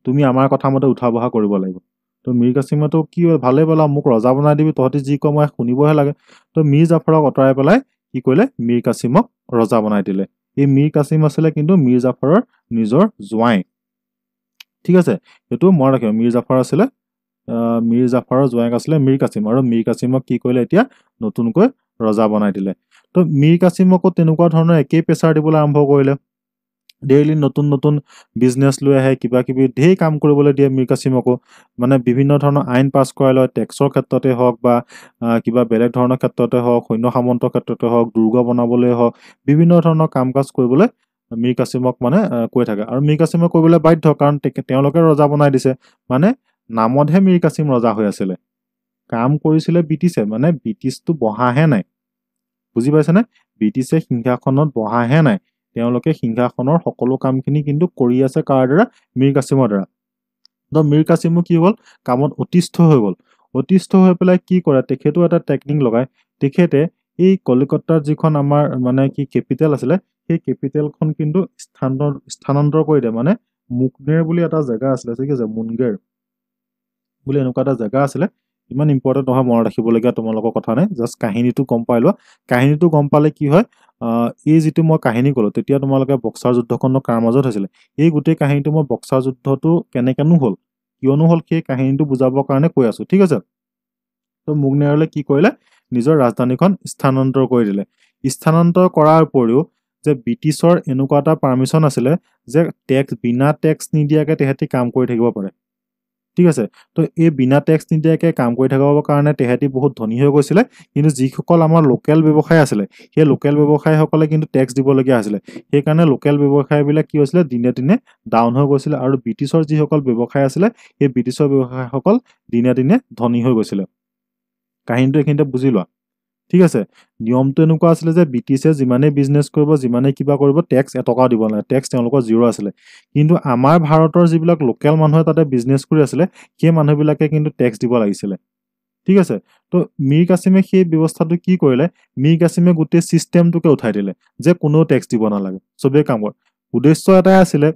তুমি আমাৰ কথা মতে উঠা বহা কৰিব লাগিব। তো মীৰ কাছিমেতো কি ভালেই পালা, মোক ৰজা বনাই দিবি, তহঁতি যি কয় মই শুনিবহে লাগে। তো মীৰ জাফৰক আঁতৰাই পেলাই কি কৰিলে, মীৰ কাছিমক ৰজা বনাই দিলে। এই মীৰ কাছিম আছিলে কিন্তু মীৰ জাফৰৰ নিজৰ জোঁৱাই, ঠিক আছে? সেইটো মনত ৰাখিব, মীৰ জাফৰ আছিলে, মীৰ জাফৰৰ জোঁৱাইক আছিলে মীৰ কাছিম, আৰু মীৰ কাছিমক কি কৰিলে, এতিয়া নতুনকৈ ৰজা বনাই দিলে। তো মীৰ কাছিমকো তেনেকুৱা ধৰণৰ একেই প্ৰেছাৰ দিবলৈ আৰম্ভ কৰিলে। ডেইলি নতুন বিজনেছ লৈ আহে, কিবা কিবি ঢেৰ কাম কৰিবলৈ দিয়ে মীৰ কাছিমকো। মানে বিভিন্ন ধৰণৰ আইন পাছ কৰাই লয়, টেক্সৰ ক্ষেত্ৰতে হওক বা কিবা বেলেগ ধৰণৰ ক্ষেত্ৰতে হওক, সৈন্য সামন্তৰ ক্ষেত্ৰতে হওক, দুৰ্গ বনাবলৈ হওক, বিভিন্ন ধৰণৰ কাম কাজ কৰিবলৈ মীৰ কাছিমক মানে কৈ থাকে। আৰু মীৰ কাছিমে কৰিবলৈ বাধ্য, কাৰণ তেওঁলোকে ৰজা বনাই দিছে। মানে নামতহে মীৰ কাছিম ৰজা হৈ আছিলে, কাম কৰিছিলে ব্ৰিটিছে, মানে ব্ৰিটিছটো বহাহে নাই, বুজি পাইছেনে? ব্ৰিটিছে সিংহাসনত বহাহে নাই, তেওঁলোকে সিংহাসনৰ সকলো কামখিনি কিন্তু কৰি আছে কাৰ দ্বাৰা, মীৰ কাছিমৰ দ্বাৰা। তো মীৰ কাছিমো কি হ'ল, কামত অতিষ্ঠ হৈ গ'ল। অতিষ্ঠ হৈ পেলাই কি কৰে, তেখেতো এটা টেকনিক লগায়। তেখেতে এই কলিকতাৰ যিখন আমাৰ মানে কি কেপিটেল আছিলে, সেই কেপিটেলখন কিন্তু স্থানান্তৰ কৰি দিয়ে। মানে মুংগেৰ বুলি এটা জেগা আছিলে, ঠিক আছে? মুংগেৰ বুলি এনেকুৱা এটা জেগা আছিলে, ইমান ইম্পৰ্টেণ্ট নহয়, মনত ৰাখিবলগীয়া তোমালোকৰ কথা নাই, জাষ্ট কাহিনীটো গম পাই লোৱা। কাহিনীটো গম পালে কি হয়, এই যিটো মই কাহিনী ক'লো তেতিয়া তোমালোকে বক্সাৰ যুদ্ধখনো কাৰ মাজত হৈছিলে, এই গোটেই কাহিনীটো মই বক্সাৰ যুদ্ধটো কেনেকেনো হ'ল, কিয়নো হ'ল, সেই কাহিনীটো বুজাবৰ কাৰণে কৈ আছো, ঠিক আছে। তো মুগনেৰলে কি কৰিলে, নিজৰ ৰাজধানীখন স্থানান্তৰ কৰি দিলে। স্থানান্তৰ কৰাৰ উপৰিও যে ব্ৰিটিছৰ এনেকুৱা এটা পাৰ্মিশ্যন আছিলে যে বিনা টেক্স নিদিয়াকে তেহেঁতি কাম কৰি থাকিব পাৰে, ঠিক আছে। তো এই বিনা টেক্স নিদিয়াকে কাম কৰি থাকিবৰ কাৰণে তেহেঁতি বহুত ধনী হৈ গৈছিলে, কিন্তু যিসকল আমাৰ লোকেল ব্যৱসায় আছিলে সেই লোকেল ব্যৱসায়ীসকলে কিন্তু টেক্স দিবলগীয়া হৈছিলে। সেইকাৰণে লোকেল ব্যৱসায়বিলাক কি হৈছিলে, দিনে দিনে ডাউন হৈ গৈছিলে, আৰু ব্ৰিটিছৰ যিসকল ব্যৱসায় আছিলে সেই ব্ৰিটিছৰ ব্যৱসায়ীসকল দিনে দিনে ধনী হৈ গৈছিলে। কাহিনীটো এইখিনিতে বুজি লোৱা, ঠিক আছে। নিয়মটো এনেকুৱা আছিলে যে ব্ৰিটিছে যিমানেই বিজনেছ কৰিব, যিমানেই কিবা কৰিব, টেক্স এটকাও দিব নালাগে, টেক্স তেওঁলোকৰ জিৰ' আছিলে। কিন্তু আমাৰ ভাৰতৰ যিবিলাক লোকেল মানুহে তাতে বিজনেছ কৰি আছিলে সেই মানুহবিলাকে কিন্তু টেক্স দিব লাগিছিলে, ঠিক আছে। তো মীৰ কাছিমে সেই ব্যৱস্থাটো কি কৰিলে, মীৰ কাছিমে গোটেই ছিষ্টেমটোকে উঠাই দিলে যে কোনেও টেক্স দিব নালাগে, চবেই কাম কৰে। উদ্দেশ্য এটাই আছিলে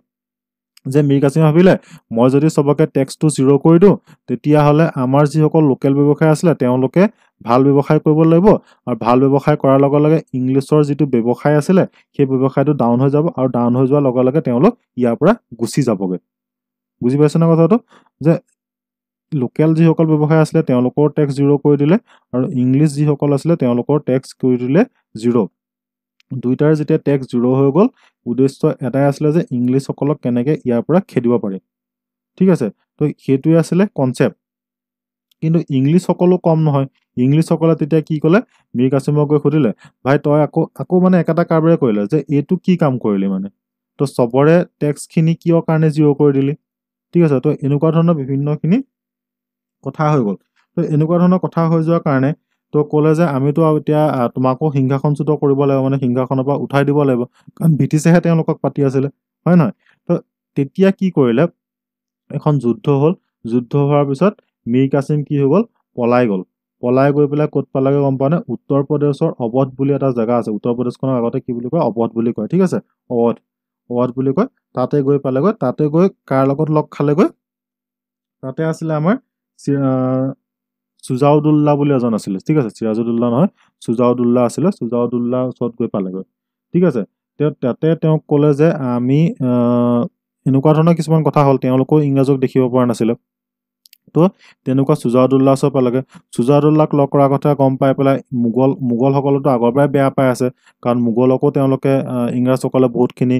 যে মীৰ কাছিমে ভাবিলে, মই যদি চবকে টেক্সটো জিৰ' কৰি দিওঁ তেতিয়াহ'লে আমাৰ যিসকল লোকেল ব্যৱসায় আছিলে তেওঁলোকে ভাল ব্যৱসায় কৰিব লাগিব, আৰু ভাল ব্যৱসায় কৰাৰ লগে লগে ইংলিছৰ যিটো ব্যৱসায় আছিলে সেই ব্যৱসায়টো ডাউন হৈ যাব, আৰু ডাউন হৈ যোৱাৰ লগে লগে তেওঁলোক ইয়াৰ পৰা গুচি যাবগৈ। বুজি পাইছে না কথাটো, যে লোকেল যিসকল ব্যৱসায় আছিলে তেওঁলোকৰ টেক্স জিৰ' কৰি দিলে, আৰু ইংলিছ যিসকল আছিলে তেওঁলোকৰ টেক্স কৰি দিলে জিৰ'। দুইটাৰ যেতিয়া টেক্স জিৰ' হৈ গ'ল, উদ্দেশ্য এটাই আছিলে যে ইংলিছসকলক কেনেকৈ ইয়াৰ পৰা খেদিব পাৰি, ঠিক আছে। তো সেইটোৱে আছিলে কনচেপ্ট। কিন্তু ইংলিছসকলো কম নহয়, ইংলিছসকলে তেতিয়া কি ক'লে, মীৰ কাছিমক গৈ সুধিলে, ভাই তই আকৌ মানে একেটা কাৰবাৰে কৰিলে যে এইটো কি কাম কৰিলি, মানে তো চবৰে টেক্সখিনি কিয় কাৰণে জিৰ' কৰি দিলি, ঠিক আছে। তো এনেকুৱা ধৰণৰ বিভিন্নখিনি কথা হৈ গ'ল। তো এনেকুৱা ধৰণৰ কথা হৈ যোৱাৰ কাৰণে তো ক'লে যে আমিতো এতিয়া তোমাকো সিংহাসনচ্যুত কৰিব লাগিব, মানে সিংহাসনৰ পৰা উঠাই দিব লাগিব, কাৰণ ব্ৰিটিছেহে তেওঁলোকক পাতি আছিলে, হয় নহয়। তো তেতিয়া কি কৰিলে, এখন যুদ্ধ হ'ল, যুদ্ধ হোৱাৰ পিছত মীৰ কাছিম কি হৈ গ'ল, পলাই গ'ল। পলাই গৈ পেলাই ক'ত পালাগে গম পোৱা নে, উত্তৰ প্ৰদেশৰ অৱধ বুলি এটা জেগা আছে, উত্তৰ প্ৰদেশখনৰ আগতে কি বুলি কয়, অৱধ বুলি কয়, ঠিক আছে। অৱধ বুলি কয়, তাতে গৈ পালেগৈ। তাতে গৈ কাৰ লগত লগ খালেগৈ, তাতে আছিলে আমাৰ চুজাউদ্দৌলা বুলি এজন আছিলে, ঠিক আছে। চিৰাজউদ্দৌলা নহয়, চুজাউদ্দৌলা আছিলে। চুজাউদ্দৌলাৰ ওচৰত গৈ পালেগৈ, ঠিক আছে। তাতে তেওঁক ক'লে যে আমি এনেকুৱা ধৰণৰ কিছুমান কথা হ'ল, তেওঁলোকেও ইংৰাজক দেখিব পৰা নাছিলে। তো তেনেকুৱা চুজাউদ্দৌলা ওচৰত পালেগৈ। চুজাউদ্দৌলাক লগ কৰাৰ কথা গম পাই পেলাই মোগলসকলেতো আগৰ পৰাই বেয়া পাই আছে, কাৰণ মোগলকো তেওঁলোকে ইংৰাজসকলে বহুতখিনি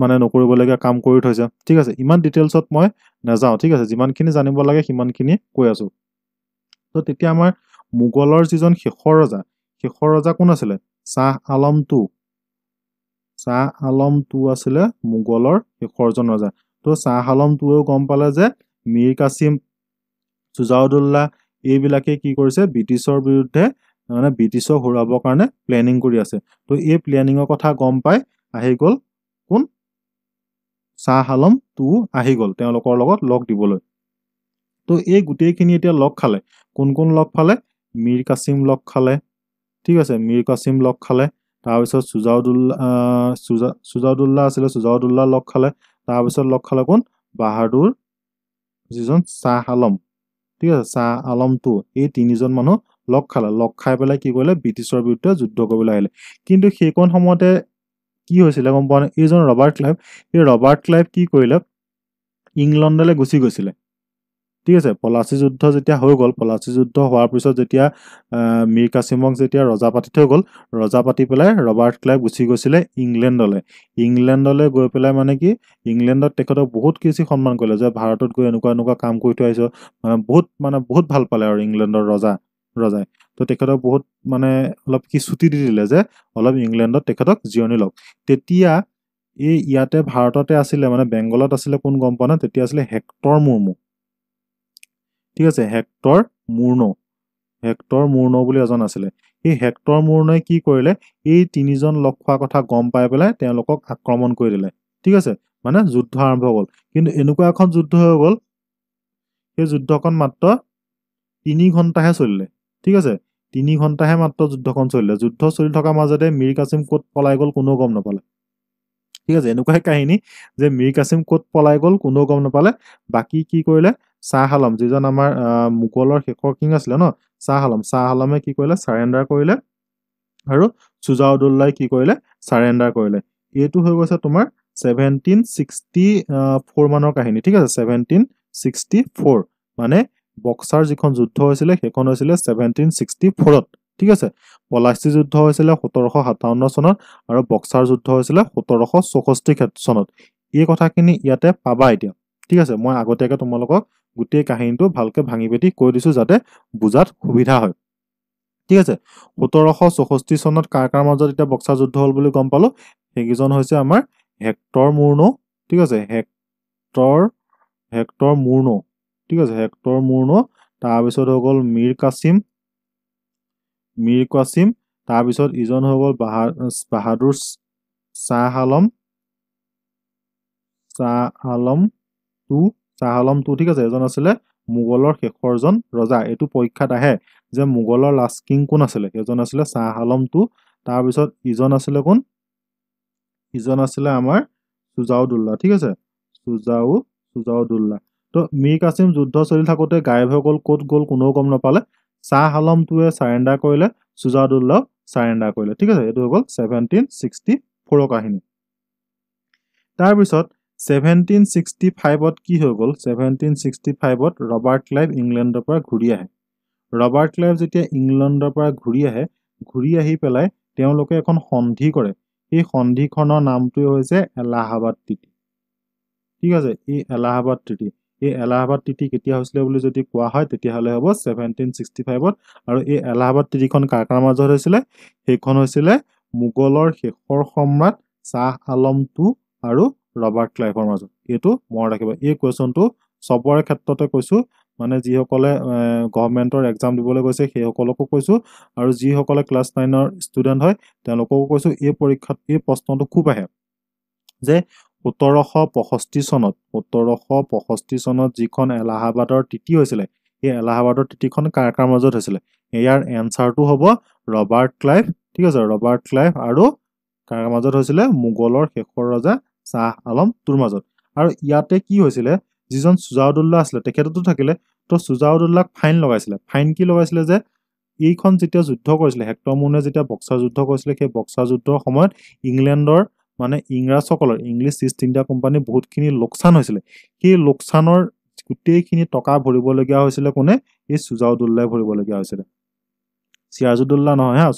মানে নকৰিবলগীয়া কাম কৰি থৈছে, ঠিক আছে। ইমান ডিটেইলছত মই নাযাওঁ, ঠিক আছে। যিমানখিনি জানিব লাগে সিমানখিনি কৈ আছো। তো তেতিয়া আমাৰ মোগলৰ যিজন শেষৰ ৰজা কোন আছিলে, শ্বাহ আলম টু। শ্বাহ আলম টু আছিলে মোগলৰ শেষৰজন ৰজা। তো শ্বাহ আলম টুৱেও গম পালে যে মীৰ কাছিম, চুজাউদ্দৌলা এইবিলাকে কি কৰিছে, ব্ৰিটিছৰ বিৰুদ্ধে, মানে ব্ৰিটিছক হৰুৱাবৰ কাৰণে প্লেনিং কৰি আছে। তো এই প্লেনিঙৰ কথা গম পাই আহি গ'ল কোন, শ্বাহ আলম টু আহি গ'ল তেওঁলোকৰ লগত লগ দিবলৈ। তো এই গোটেইখিনি এতিয়া লগ খালে, কোন কোন লগ খালে, মীৰ কাছিম লগ খালে, ঠিক আছে। মীৰ কাছিম লগ খালে, তাৰপিছত চুজাউদ্দৌলা আছিলে, চুজাউদ্দৌলা লগ খালে, তাৰপিছত লগ খালে কোন, বাহাদুৰ যিজন শ্বাহ আলম, ঠিক আছে, শ্বাহ আলম টু। এই তিনিজন মানুহ লগ খালে, লগ খাই পেলাই কি কৰিলে, ব্ৰিটিছৰ বিৰুদ্ধে যুদ্ধ কৰিবলৈ আহিলে। কিন্তু সেইকণ সময়তে কি হৈছিলে গম পোৱা নাই, এইজন ৰবাৰ্ট ক্লাইভ, এই ৰবাৰ্ট ক্লাইভ কি কৰিলে, ইংলণ্ডলৈ গুচি গৈছিলে, ঠিক আছে। পলাচী যুদ্ধ যেতিয়া হৈ গ'ল, পলাচী যুদ্ধ হোৱাৰ পিছত যেতিয়া মীৰ কাছিমক যেতিয়া ৰজা পাতি থৈ গ'ল, ৰজা পাতি পেলাই ৰবাৰ্ট ক্লাইভ গুচি গৈছিলে ইংলেণ্ডলৈ গৈ পেলাই মানে কি, ইংলেণ্ডত তেখেতক বহুত বেছি সন্মান কৰিলে, যে ভাৰতত গৈ এনেকুৱা এনেকুৱা কাম কৰি থৈ আহিছ, বহুত ভাল পালে আৰু ইংলেণ্ডৰ ৰজাই। তো তেখেতক বহুত মানে অলপ কি ছুটি দি দিলে যে অলপ ইংলেণ্ডত তেখেতক জিৰণি লওক। তেতিয়া এই ইয়াতে ভাৰততে আছিলে, মানে বেংগলত আছিলে কোন গম পোৱা না, তেতিয়া আছিলে হেক্টৰ মুৰ্মু, ঠিক আছে। হেক্টৰ মুৰ্নো বুলি এজন আছিলে। এই হেক্টৰ মুৰ্নোৱে কি কৰিলে, এই তিনিজন লগ খোৱা কথা গম পাই পেলাই তেওঁলোকক আক্ৰমণ কৰি দিলে, ঠিক আছে। মানে যুদ্ধ আৰম্ভ হৈ গ'ল। কিন্তু এনেকুৱা এখন যুদ্ধ হৈ গ'ল, সেই যুদ্ধখন মাত্ৰ 3 ঘণ্টাহে চলিলে, ঠিক আছে। 3 ঘণ্টাহে মাত্ৰ যুদ্ধখন চলিলে। যুদ্ধ চলি থকাৰ মাজতে মীৰ কাছিম ক'ত পলাই গ'ল কোনেও গম নাপালে, ঠিক আছে এনেকুৱাই কাহিনী যে মীৰ কাছিম ক'ত পলাই গ'ল কোনেও গম নাপালে বাকী কি কৰিলে শ্বাহ আলম যিজন আমাৰ মোগলৰ শেষৰ কিং আছিলে ন শ্বাহ আলমে কি কৰিলে চাৰেণ্ডাৰ কৰিলে আৰু চুজাউদ্দৌলাই কি কৰিলে চাৰেণ্ডাৰ কৰিলে এইটো হৈ গৈছে তোমাৰ 1764 মানৰ কাহিনী ঠিক আছে 1764 মানে বক্সাৰ যিখন যুদ্ধ হৈছিলে সেইখন হৈছিলে 1764ত ঠিক আছে পলাচী যুদ্ধ হৈছিলে 1757 চনত আৰু বক্সাৰ যুদ্ধ হৈছিলে 1764 চনত এই কথাখিনি ইয়াতে পাবা এতিয়া ঠিক আছে মই আগতীয়াকৈ তোমালোকক গোটেই কাহিনীটো ভালকৈ ভাঙি পেটি কৈ দিছো যাতে বুজাত সুবিধা হয় ঠিক আছে 1764 চনত কাৰ মাজত এতিয়া বক্সাৰ যুদ্ধ হ'ল বুলি গম পালো সেইকেইজন হৈছে আমাৰ হেক্টৰ মুৰ্নো ঠিক আছে হেক্টৰ মুৰ্নো ঠিক আছে হেক্টৰ মুৰ্নো তাৰপিছত হৈ গ'ল মীৰ কাছিম তাৰপিছত ইজন হৈ গ'ল বাহাদুৰ শ্বাহ আলম টু ঠিক আছে এজন আছিলে মোগলৰ শেষৰজন ৰজা এইটো পৰীক্ষাত আহে যে মোগলৰ লাষ্ট কিং কোন আছিলে এজন আছিলে শ্বাহ আলম টু তাৰপিছত ইজন আছিলে আমাৰ চুজাউদ্দৌলা ঠিক আছে চুজাউদ্দৌলা তো মীৰ কাছিম যুদ্ধ চলি থাকোঁতে গায়ব হৈ গ'ল ক'ত গ'ল কোনেও গম নাপালে শ্বাহ আলম টুৱে চাৰেণ্ডাৰ কৰিলে চুজাউদ্দৌলাও চাৰেণ্ডাৰ কৰিলে ঠিক আছে এইটো হৈ গ'ল 1764 কাহিনী তাৰপিছত 1765ত কি হৈ গ'ল 1765ত ৰবাৰ্ট ক্লাইভ ইংলেণ্ডৰ পৰা ঘূৰি আহে ৰবাৰ্ট ক্লাইভ যেতিয়া ইংলেণ্ডৰ পৰা ঘূৰি আহি পেলাই তেওঁলোকে এখন সন্ধি কৰে এই সন্ধিখনৰ নামটোৱে হৈছে এলাহাবাদ ট্ৰিটি ঠিক আছে এই এলাহাবাদ ট্ৰিটি কেতিয়া হৈছিলে বুলি যদি কোৱা হয় তেতিয়াহ'লে হ'ব 1765ত আৰু এই এলাহাবাদ ট্ৰিটিখন কাৰ মাজত হৈছিলে সেইখন হৈছিলে মোগলৰ শেষৰ সম্ৰাট শ্বাহ আলম টু আৰু ৰবাৰ্ট ক্লাইভৰ মাজত এইটো মনত ৰাখিবা এই কুৱেশ্যনটো চবৰে ক্ষেত্ৰতে কৈছো মানে যিসকলে গভৰ্ণমেণ্টৰ এক্সাম দিবলৈ গৈছে সেইসকলকো কৈছো আৰু যিসকলে ক্লাছ 9ৰ ষ্টুডেণ্ট হয় তেওঁলোককো কৈছো এই পৰীক্ষাত এই প্ৰশ্নটো খুব আহে যে 1765 চনত যিখন এলাহাবাদৰ ট্ৰিটি হৈছিলে এই এলাহাবাদৰ ট্ৰিটিখন কাৰ মাজত হৈছিলে ইয়াৰ এনচাৰটো হ'ব ৰবাৰ্ট ক্লাইভ ঠিক আছে ৰবাৰ্ট ক্লাইভ আৰু কাৰ মাজত হৈছিলে মোগলৰ শেষৰ ৰজা শ্বাহ আলম টুৰ মাজত আৰু ইয়াতে কি হৈছিলে যিজন চুজাউদ্দৌলা আছিলে তেখেততো থাকিলে তো চুজাউদ্দৌলাক ফাইন কি লগাইছিলে যে এইখন যেতিয়া যুদ্ধ কৰিছিলে হেক্টৰ মুৰ্নে যেতিয়া বক্সাৰ যুদ্ধ কৰিছিলে সেই বক্সাৰ যুদ্ধৰ সময়ত ইংলেণ্ডৰ মানে ইংৰাজসকলৰ ইংলিছ ইষ্ট ইণ্ডিয়া কোম্পানী বহুতখিনি লোকচান হৈছিলে সেই লোকচানৰ গোটেইখিনি টকা ভৰিবলগীয়া হৈছিলে কোনে এই চুজাউদ্দৌলাই ভৰিবলগীয়া হৈছিলে চিৰাজউদ্দৌলা নহয় হা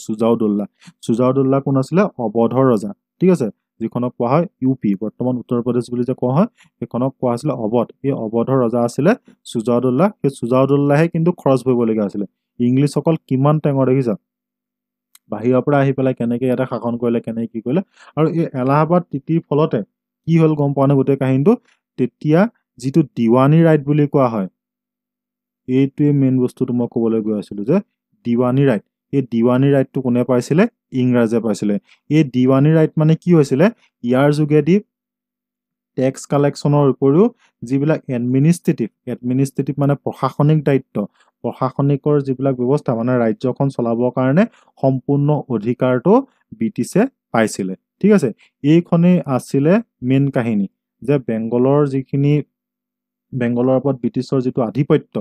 চুজাউদ্দৌলা কোন আছিলে অৱধৰ ৰজা ঠিক আছে যিখনক কোৱা হয় ইউপি বৰ্তমান উত্তৰ প্ৰদেশ বুলি যে কোৱা হয় সেইখনক কোৱা হৈছিলে অৱধ এই অৱধৰ ৰজা আছিলে চুজাউদ্দৌলা সেই চুজাউদ্দৌলাহে কিন্তু খৰচ ভৰিবলগীয়া হৈছিলে ইংলিছসকল কিমান টেঙৰ দেখিছা বাহিৰৰ পৰা আহি পেলাই কেনেকে ইয়াতে শাসন কৰিলে কেনেকে কি কৰিলে আৰু এই এলাহাবাদ ট্ৰিটিৰ ফলতে কি হ'ল গম পোৱা নে গোটেই কাহিনীটো তেতিয়া যিটো দিৱানী ৰাইট বুলি কোৱা হয় এইটোৱে মেইন বস্তুটো মই ক'বলৈ গৈ আছিলো যে দিৱানী ৰাইট এই দিৱানী ৰাইটটো কোনে পাইছিলে ইংৰাজে পাইছিলে এই দিৱানী ৰাইট মানে কি হৈছিলে ইয়াৰ যোগেদি টেক্স কালেকশ্যনৰ উপৰিও যিবিলাক এডমিনিষ্ট্ৰেটিভ মানে প্ৰশাসনিক দায়িত্ব প্ৰশাসনিকৰ যিবিলাক ব্যৱস্থা মানে ৰাজ্যখন চলাবৰ কাৰণে সম্পূৰ্ণ অধিকাৰটো ব্ৰিটিছে পাইছিলে ঠিক আছে এইখনেই আছিলে মেইন কাহিনী যে বেংগলৰ ওপৰত ব্ৰিটিছৰ যিটো আধিপত্য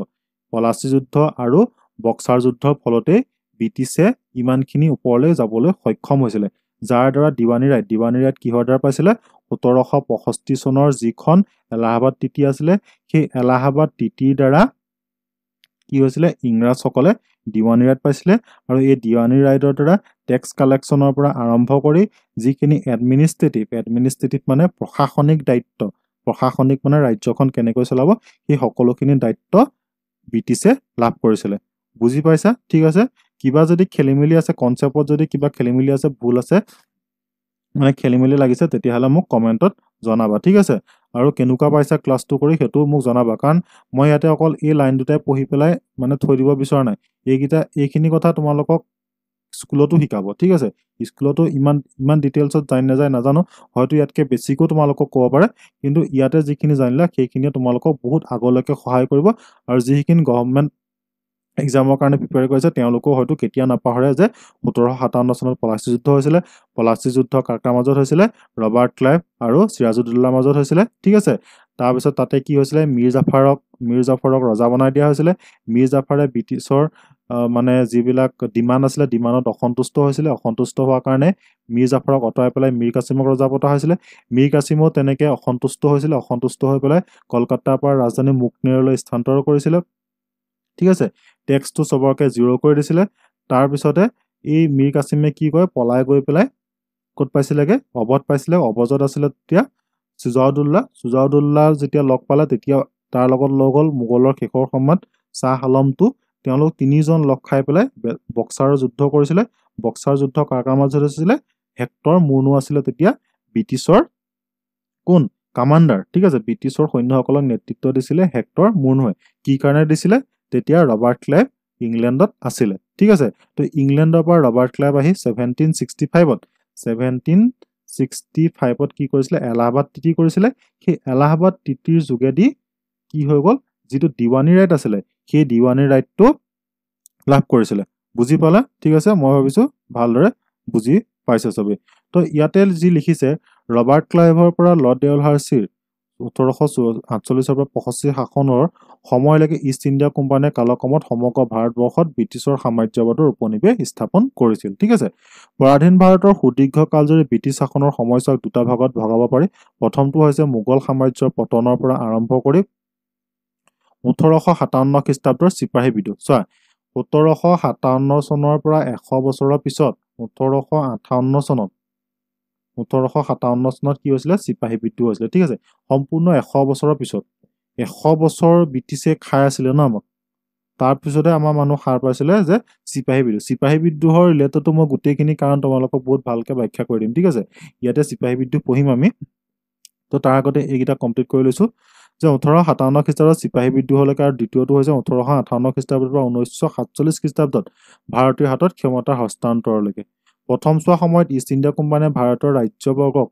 পলাচী যুদ্ধ আৰু বক্সাৰ যুদ্ধৰ ফলতে ব্ৰিটিছে ইমানখিনি ওপৰলৈ যাবলৈ সক্ষম হৈছিলে যাৰ দ্বাৰা দিৱানী ৰাইট কিহৰ দ্বাৰা পাইছিলে 1765 চনৰ যিখন এলাহাবাদ ট্ৰিটি আছিলে সেই এলাহাবাদ ট্ৰিটিৰ দ্বাৰা কি হৈছিলে ইংৰাজসকলে দিৱানী ৰাইট পাইছিলে আৰু এই দিৱানী ৰাইটৰ দ্বাৰা টেক্স কালেকশ্যনৰ পৰা আৰম্ভ কৰি যিখিনি এডমিনিষ্ট্ৰেটিভ মানে প্ৰশাসনিক দায়িত্ব প্ৰশাসনিক মানে ৰাজ্যখন কেনেকৈ চলাব সেই সকলোখিনি দায়িত্ব ব্ৰিটিছে লাভ কৰিছিলে বুজি পাইছা ঠিক আছে কিবা যদি খেলিমেলি আছে কনচেপ্টত যদি কিবা খেলিমেলি আছে ভুল আছে মানে খেলিমেলি লাগিছে তেতিয়াহ'লে মোক কমেণ্টত জনাবা ঠিক আছে আৰু কেনেকুৱা পাইছা ক্লাছটো কৰি সেইটো মোক জনাবা কাৰণ মই ইয়াতে অকল এই লাইন দুটাই পঢ়ি পেলাই মানে থৈ দিব বিচৰা নাই এইখিনি কথা তোমালোকক স্কুলতো শিকাব ঠিক আছে স্কুলতো ইমান ডিটেইলছত জানি নাযায় নাজানো হয়তো ইয়াতকৈ বেছিকো তোমালোকক ক'ব পাৰে কিন্তু ইয়াতে যিখিনি জানিলা সেইখিনিয়ে তোমালোকক বহুত আগলৈকে সহায় কৰিব আৰু যিখিনি গভৰ্ণমেণ্ট এক্সামৰ কাৰণে প্ৰিপেয়াৰ কৰিছে তেওঁলোকেও হয়তো কেতিয়া নাপাহৰে যে 1757 চনত পলাচী যুদ্ধ হৈছিলে পলাচী যুদ্ধ কাৰ কাৰ মাজত হৈছিলে ৰবাৰ্ট ক্লাইভ আৰু চিৰাজউদ্দৌলাৰ মাজত হৈছিলে ঠিক আছে তাৰপিছত তাতে কি হৈছিলে মীৰ জাফৰক ৰজা বনাই দিয়া হৈছিলে মীৰ জাফৰে ব্ৰিটিছৰ মানে যিবিলাক ডিমাণ্ড আছিলে ডিমাণ্ডত অসন্তুষ্ট হৈছিলে অসন্তুষ্ট হোৱাৰ কাৰণে মীৰ জাফৰক অঁতৰাই পেলাই মীৰ কাছিমক ৰজা পতা হৈছিলে মীৰ কাছিমো তেনেকে অসন্তুষ্ট হৈছিলে অসন্তুষ্ট হৈ পেলাই কলকাতাৰ পৰা ৰাজধানী মুকনেৰলৈ স্থানান্তৰ কৰিছিলে ঠিক আছে টেক্সটো চবৰকে জিৰ' কৰি দিছিলে তাৰপিছতে এই মীৰ কাছিমে কি কয় পলাই গৈ পেলাই ক'ত পাইছিলেগে অবধ পাইছিলে অবজত আছিলে তেতিয়া চুজাউদ্দৌলা যেতিয়া লগ পালে তেতিয়া তাৰ লগত লগ হ'ল মোগলৰ শেষৰ সময়ত শ্বাহ আলমটো তেওঁলোক তিনিজন লগ খাই পেলাই বক্সাৰৰ যুদ্ধ কৰিছিলে বক্সাৰ যুদ্ধ কাৰ কাৰ মাজত হৈছিলে হেক্টৰ মুৰ্নো আছিলে তেতিয়া ব্ৰিটিছৰ কোন কামাণ্ডাৰ ঠিক আছে ব্ৰিটিছৰ সৈন্যসকলক নেতৃত্ব দিছিলে হেক্টৰ মুৰ্নোৱে কি কাৰণে দিছিলে তেতিয়া ৰবাৰ্ট ক্লাইভ ইংলেণ্ডত আছিলে ঠিক আছে তো ইংলেণ্ডৰ পৰা ৰবাৰ্ট ক্লাইভ আহি 1765ত কি কৰিছিলে এলাহাবাদ টিটি কৰিছিলে সেই এলাহাবাদ টিটিৰ যোগেদি কি হৈ গ'ল যিটো দিৱানী ৰাইট আছিলে সেই দিৱানী ৰাইটটো লাভ কৰিছিলে বুজি পালা ঠিক আছে মই ভাবিছো ভালদৰে বুজি পাইছে চবেই তো ইয়াতে যি লিখিছে ৰবাৰ্ট ক্লাইভৰ পৰা লৰ্ড ডেলহাউছিৰ 1848 পৰা 65 শাসনৰ সময়লৈকে ইষ্ট ইণ্ডিয়া কোম্পানীয়ে কালক্ৰমত সমগ্ৰ ভাৰতবৰ্ষত ব্ৰিটিছৰ সাম্ৰাজ্যবাদৰ উপনিৱেশ স্থাপন কৰিছিল ঠিক আছে পৰাধীন ভাৰতৰ সুদীৰ্ঘ কালজুৰি ব্ৰিটিছ শাসনৰ সময়ছোৱাক দুটা ভাগত ভগাব পাৰি প্ৰথমটো হৈছে মোগল সাম্ৰাজ্যৰ পতনৰ পৰা আৰম্ভ কৰি 1857 খ্ৰীষ্টাব্দৰ চিপাহী বিদ্ৰোহ চোৱা 1757 চনৰ পৰা 100 বছৰৰ পিছত 1857 চনত কি হৈছিলে চিপাহী বিদ্ৰোহ হৈছিলে ঠিক আছে সম্পূৰ্ণ 100 বছৰৰ পিছত 100 বছৰ ব্ৰিটিছে খাই আছিলে ন আমাক তাৰপিছতে আমাৰ মানুহ সাৰ পাইছিলে যে চিপাহী বিদ্ৰোহৰ ৰিলেটেডটো মই গোটেইখিনি কাৰণ তোমালোকক বহুত ভালকে ব্যাখ্যা কৰি দিম ঠিক আছে ইয়াতে চিপাহী বিদ্ৰোহ পঢ়িম আমি তো তাৰ আগতে এইকেইটা কমপ্লিট কৰি লৈছো যে 1857 খ্ৰীষ্টাব্দত চিপাহী বিদ্ৰোহলৈকে আৰু দ্বিতীয়টো হৈছে 1858 খ্ৰীষ্টাব্দৰ পৰা 1947 খ্ৰীষ্টাব্দত ভাৰতীয় হাতত ক্ষমতাৰ হস্তান্তৰলৈকে প্ৰথম চোৱা সময়ত ইষ্ট ইণ্ডিয়া কোম্পানীয়ে ভাৰতৰ ৰাজ্যবৰ্গক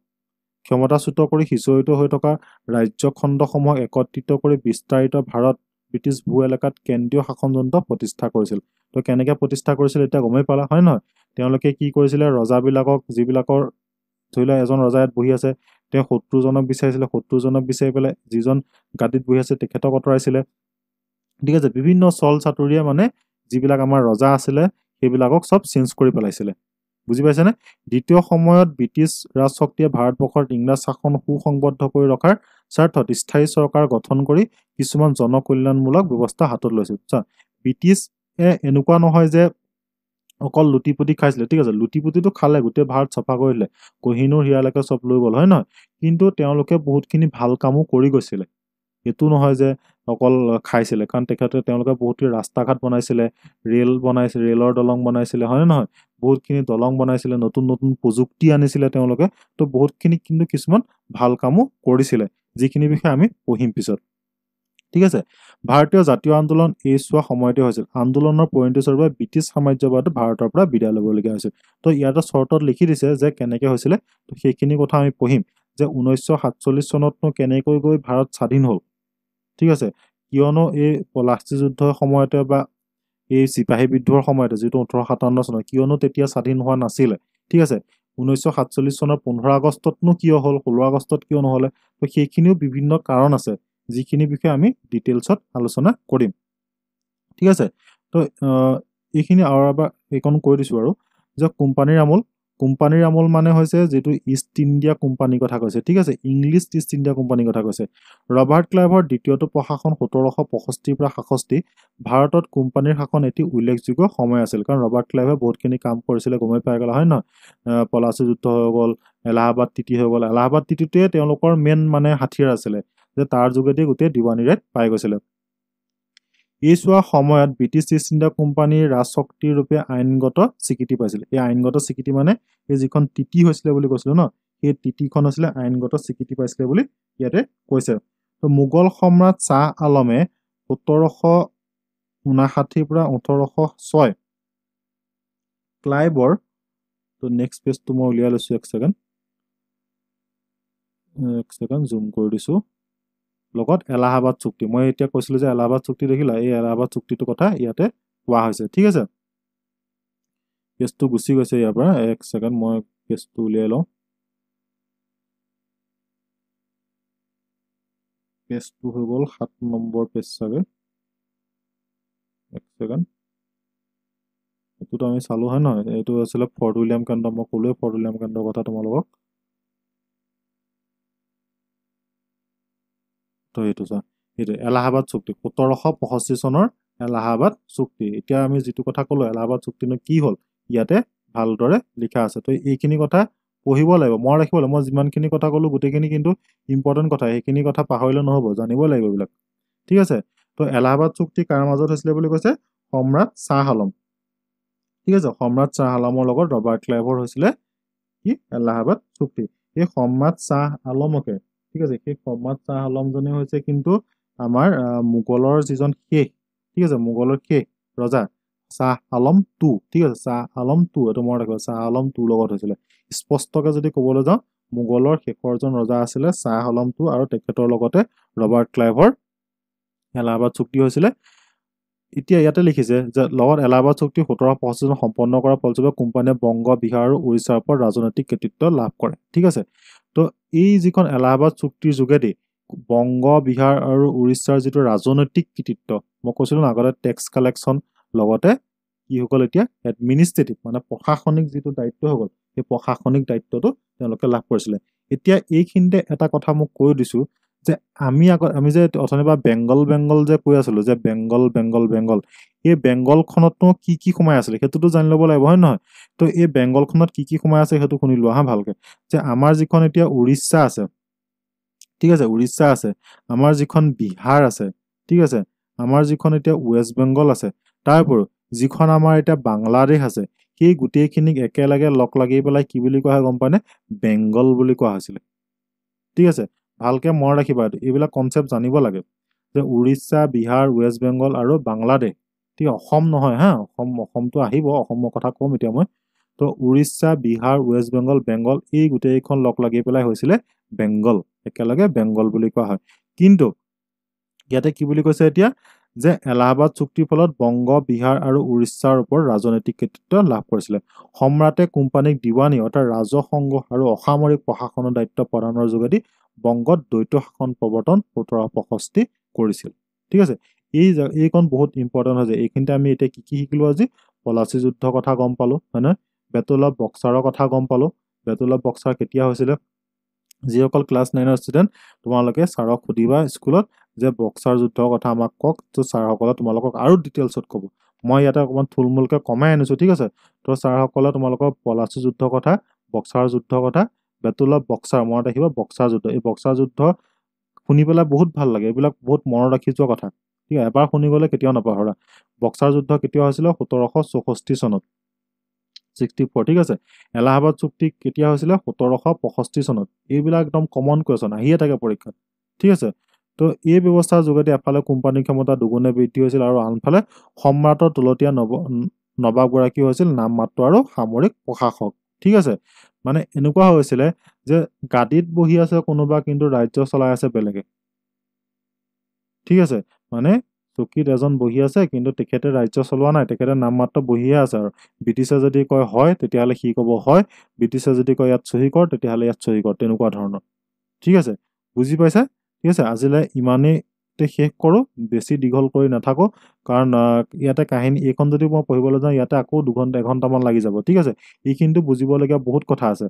ক্ষমতাচ্যুত কৰি সিঁচৰিত হৈ থকা ৰাজ্যখণ্ডসমূহক একত্ৰিত কৰি বিস্তাৰিত ভাৰত ব্ৰিটিছ ভূ এলেকাত কেন্দ্ৰীয় শাসনযন্ত্ৰ প্ৰতিষ্ঠা কৰিছিল তো কেনেকৈ প্ৰতিষ্ঠা কৰিছিল এতিয়া গমেই পালা হয় নহয় তেওঁলোকে কি কৰিছিলে ৰজাবিলাকক যিবিলাকৰ ধৰি লোৱা এজন ৰজা ইয়াত বহি আছে তেওঁ শত্ৰুজনক বিচাৰি পেলাই যিজন গাদীত বহি আছে তেখেতক আঁতৰাইছিলে ঠিক আছে বিভিন্ন চল চাতুৰিয়ে মানে যিবিলাক আমাৰ ৰজা আছিলে সেইবিলাকক চব চেঞ্জ কৰি পেলাইছিলে বুজি পাইছেনে দ্বিতীয় সময়ত ব্ৰিটিছ ৰাজশক্তিয়ে ভাৰতবৰ্ষৰ ইংৰাজ শাসন সুসংবদ্ধ কৰি ৰখাৰ স্বাৰ্থত স্থায়ী চৰকাৰ গঠন কৰি কিছুমান জনকল্যাণমূলক ব্যৱস্থা হাতত লৈছিল ব্ৰিটিছ এনেকুৱা নহয় যে অকল লুটিপুটি খাইছিলে ঠিক আছে লুটিপুটিটো খালে গোটেই ভাৰত চফা কৰিলে কহিনুৰ হিৰালৈকে চব লৈ গ'ল হয় নহয় কিন্তু তেওঁলোকে বহুতখিনি ভাল কামো কৰি গৈছিলে এইটো নহয় যে অকল খাইছিলে কাৰণ তেওঁলোকে বহুতখিনি ৰাস্তা ঘাট বনাইছিলে ৰেলৰ দলং বনাইছিলে হয় নহয় বহুতখিনি দলং বনাইছিলে নতুন নতুন প্ৰযুক্তি আনিছিলে তেওঁলোকে তো বহুতখিনি কিন্তু কিছুমান ভাল কামো কৰিছিলে যিখিনি বিষয়ে আমি পঢ়িম পিছত ঠিক আছে ভাৰতীয় জাতীয় আন্দোলন এই চোৱা সময়তে হৈছিল আন্দোলনৰ পৰিণতি স্বৰূপে ব্ৰিটিছ সাম্ৰাজ্যবাদ ভাৰতৰ পৰা বিদায় ল'বলগীয়া হৈছিল তো ইয়াতে চৰ্টত লিখি দিছে যে কেনেকৈ হৈছিলে তো সেইখিনি কথা আমি পঢ়িম যে 1947 চনতনো কেনেকৈ গৈ ভাৰত স্বাধীন হ'ল ঠিক আছে কিয়নো এই পলাচী যুদ্ধৰ সময়তে বা এই চিপাহী বিদ্ৰোহৰ সময়তে যিটো 1857 চনত কিয়নো তেতিয়া স্বাধীন হোৱা নাছিলে ঠিক আছে 1947 চনৰ 15 আগষ্টতনো কিয় হ'ল 16 আগষ্টত কিয় নহ'লে তো সেইখিনিও বিভিন্ন কাৰণ আছে যিখিনি বিষয়ে আমি ডিটেইলছত আলোচনা কৰিম ঠিক আছে তো এইখিনি আৰু এবাৰ এইকণ কৈ দিছোঁ আৰু যে কোম্পানীৰ আমল মানে হৈছে যিটো ইষ্ট ইণ্ডিয়া কোম্পানীৰ কথা কৈছে ঠিক আছে ইংলিছ ইষ্ট ইণ্ডিয়া কোম্পানীৰ কথা কৈছে ৰবাৰ্ট ক্লাইভৰ দ্বিতীয়টো প্ৰশাসন 1765 পৰা 66 ভাৰতত কোম্পানীৰ শাসন এটি উল্লেখযোগ্য সময় আছিল কাৰণ ৰবাৰ্ট ক্লাইভে বহুতখিনি কাম কৰিছিলে গমেই পাই গ'লা হয় নহয় পলাচী যুদ্ধ হৈ গ'ল এলাহাবাদ টিটি হৈ গ'ল এলাহাবাদ টিটিটোৱে তেওঁলোকৰ মেইন মানে হাথিয়াৰ আছিলে যে তাৰ যোগেদি গোটেই দিৱানী ৰাইট পাই গৈছিলে এই চোৱা সময়ত ব্ৰিটিছ ইষ্ট ইণ্ডিয়া কোম্পানীৰ ৰাজশক্তিৰ ৰূপে আইনগত স্বীকৃতি পাইছিল এই আইনগত স্বীকৃতি মানে এই যিখন টিটি হৈছিলে বুলি কৈছিলো ন সেই টিটিখন আছিলে আইনগত স্বীকৃতি পাইছিলে বুলি ইয়াতে কৈছে তো মোগল সম্ৰাট শ্বাহ আলমে 1759 পৰা 1806 ক্লাইভৰ তো নেক্সট পেজটো মই উলিয়াই লৈছোঁ এক ছেকেণ্ড জুম কৰি দিছোঁ লগত এলাহাবাদ চুক্তি মই এতিয়া কৈছিলোঁ যে এলাহাবাদ চুক্তি দেখিলা এই এলাহাবাদ চুক্তিটোৰ কথা ইয়াতে কোৱা হৈছে ঠিক আছে পেজটো গুচি গৈছে ইয়াৰ পৰা এক সেকেন্ড মই পেজটো উলিয়াই লওঁ পেজটো হৈ গ'ল 7 নম্বৰ পেজ চাগে এক সেকেন্ড এটোটো আমি চালো হয় নহয় এটো আছিল ফৰ্ট উইলিয়াম কেন্দ্ৰ মই ক'লোৱে ফৰ্ট উইলিয়াম কেন্দ্ৰৰ কথা তোমালোকক তো এইটো চা এইটো এলাহাবাদ চুক্তি 1765 চনৰ এলাহাবাদ চুক্তি এতিয়া আমি যেটো কথা ক'লো এলাহাবাদ চুক্তিনো কি হ'ল ইয়াতে ভালদৰে লিখা আছে তো এইখিনি কথা পঢ়িব লাগিব মই ৰাখিব লাগিব মই যিমানখিনি কথা ক'লো গোটেইখিনি কিন্তু ইম্পৰ্টেন্ট কথা এইখিনি কথা পাহৰিলে নহব জানিব লাগিব এইবিলাক ঠিক আছে তো এলাহাবাদ চুক্তি কাৰ মাজত হৈছিলে বুলি কৈছে সম্ৰাট শাহ আলম ঠিক আছে সম্ৰাট শাহ আলমৰ লগত ৰবাৰ্ট ক্লাইভৰ হৈছিলে কি এলাহাবাদ চুক্তি এই সম্ৰাট শাহ আলমকে ঠিক আছে সেই সম্ৰাট শাহ আলমজনে হৈছে কিন্তু আমাৰ মোগলৰ যিজন শেষ ঠিক আছে মোগলৰ শেষ ৰজা শাহ আলম 2 ঠিক আছে শাহ আলম 2 এটো মনত ৰাখিব শাহ আলম 2 লগত হৈছিলে স্পষ্টকৈ যদি ক'বলৈ যাওঁ মোগলৰ শেষৰজন ৰজা আছিলে শাহ আলম 2 আৰু তেখেতৰ লগতে ৰবাৰ্ট ক্লাইভৰ এলাহাবাদ চুক্তি হৈছিলে এতিয়া ইয়াতে লিখিছে যে লগত এলাহাবাদ চুক্তি 1765 চনত সম্পন্ন কৰাৰ ফলস্বৰূপে কোম্পানীয়ে বংগ বিহাৰ আৰু উৰিষ্যাৰ ওপৰত ৰাজনৈতিক কৰ্তৃত্ব লাভ কৰে ঠিক আছে তো এই যিখন এলাহাবাদ চুক্তিৰ যোগেদি বংগ বিহাৰ আৰু উৰিষ্যাৰ যিটো ৰাজনৈতিক কৰ্তৃত্ব মই কৈছিলো আগতে টেক্স কালেকচন লগতে কি হ'ল এতিয়া এডমিনিষ্ট্ৰেটিভ মানে প্ৰশাসনিক যিটো দায়িত্ব হ'ল এই প্ৰশাসনিক দায়িত্বটো তেওঁলোকে লাভ কৰিছিলে এতিয়া এইখিনিতে এটা কথা মই কৈ দিছো যে আমি যে অথনিবা বেংগল যে কৈ আছিলো যে বেংগল এই বেংগলখনতনো কি সোমাই আছিল হেতুটো জানি ল'ব লাগিব হয় নহয় তো এই বেংগলখনত কি সোমাই আছে হেতু শুনি লোৱা হা ভালকে যে আমাৰ যিখন এতিয়া উৰিষ্যা আছে ঠিক আছে উৰিষ্যা আছে আমাৰ যিখন বিহাৰ আছে ঠিক আছে আমাৰ যিখন এতিয়া ওয়েষ্ট বেংগল আছে তাৰ উপৰিও যিখন আমাৰ এতিয়া বাংলাদেশ আছে সেই গোটেইখিনিক একেলগে লগ লাগি পেলাই কি বুলি কোৱা হয় গম পানে বেংগল বুলি কোৱা হৈছিল ঠিক আছে ভালকে মন ৰাখিবা এইবিলাক কনসেপ্ট জানিব লাগে যে উৰিষ্যা বিহাৰ ওয়েষ্ট বেংগল আৰু বাংলাদেশ ঠিক অসম নহয় হা অসমটো আহিব অসমৰ কথা কম এতিয়া মই তো উৰিষ্যা বিহাৰ ওয়েষ্ট বেংগল এই গোটেইখন লগ লাগি পেলাই হৈছিলে বেংগল একেলগে বেংগল বুলি কোৱা হয় কিন্তু ইয়াতে কি বুলি কৈছে এতিয়া যে এলাহাবাদ চুক্তিৰ ফলত বংগ বিহাৰ আৰু উৰিষ্যাৰ ওপৰত ৰাজনৈতিক কৰ্তৃত্ব লাভ কৰিছিলে সম্ৰাটে কোম্পানীক দিৱানী অৰ্থাৎ ৰাজসংঘ আৰু অসামৰিক প্ৰশাসনৰ দায়িত্ব প্ৰদানৰ যোগেদি বংগত দ্বৈত শাসন প্ৰৱৰ্তন 1765 কৰিছিল ঠিক আছে এইখন বহুত ইম্পৰ্টেন্ট হয় যে এইখিনিতে আমি এতিয়া কি শিকিলো আজি পলাচী যুদ্ধৰ কথা গম পালো হয় না বেটল অফ বক্সাৰৰ কথা গম পালো বেটল অফ বক্সাৰ কেতিয়া হৈছিলে যিসকল ক্লাছ 9 ৰ ষ্টুডেন্ট তোমালোকে ছাৰক সুধিবা স্কুলত যে বক্সাৰ যুদ্ধৰ কথা আমাক কক তো ছাৰসকলে তোমালোকক আৰু ডিটেইলছত ক'ব মই ইয়াতে অকমান থুলমুলকে কমাই আনিছো ঠিক আছে তো ছাৰসকলে তোমালোকক পলাচী যুদ্ধৰ কথা বক্সাৰ যুদ্ধৰ কথা বেটল অফ বক্সাৰ মনত ৰাখিব বক্সাৰ যুদ্ধ এই বক্সাৰ যুদ্ধ শুনি পেলাই বহুত ভাল লাগে এইবিলাক বহুত মনত ৰাখি যোৱা কথা ঠিক আছে এবাৰ শুনি গলে কেতিয়াও নাপাহৰা বক্সাৰ যুদ্ধ কেতিয়া হৈছিল 1764 চনত 64 ঠিক আছে এলাহাবাদ চুক্তি কেতিয়া হৈছিল 1765 চনত এইবিলাক একদম কমন কোৱেশ্চন আহিয়ে থাকে পৰীক্ষাত ঠিক আছে তো এই ব্যৱস্থাৰ যোগেদি এফালে কোম্পানীৰ ক্ষমতা দুগুণে বৃদ্ধি হৈছিল আৰু আনফালে সম্ৰাটৰ তলতীয়া নবাবগৰাকী হৈছিল নামমাত্ৰ আৰু সামৰিক প্ৰশাসক ঠিক আছে মানে এনেকুৱা হৈছিল যে গাদীত বহি আছে কোনোবা কিন্তু ৰাজ্য চলাই আছে বেলেগে ঠিক আছে মানে চকীত এজন বহি আছে কিন্তু তেখেতে ৰাজ্য চলোৱা নাই তেখেতে নামমাত্ৰ বহিয়ে আছে আৰু ব্ৰিটিছে যদি কয় হয় তেতিয়াহলে সি ক'ব হয় ব্ৰিটিছে যদি কয় ইয়াত চহী কৰ তেতিয়াহলে ইয়াত চহী কৰ তেনেকুৱা ধৰণৰ ঠিক আছে বুজি পাইছা ঠিক আছে আজিলৈ ইমানেই শেষ কৰো বেছি দীঘল কৰি নাথাকো কাৰণ ইয়াতে কাহিনী এইখন যদি মই পঢ়িবলৈ যাওঁ ইয়াতে আকৌ 2 ঘণ্টামান লাগি যাব ঠিক আছে এইখিনিতো বুজিবলগীয়া বহুত কথা আছে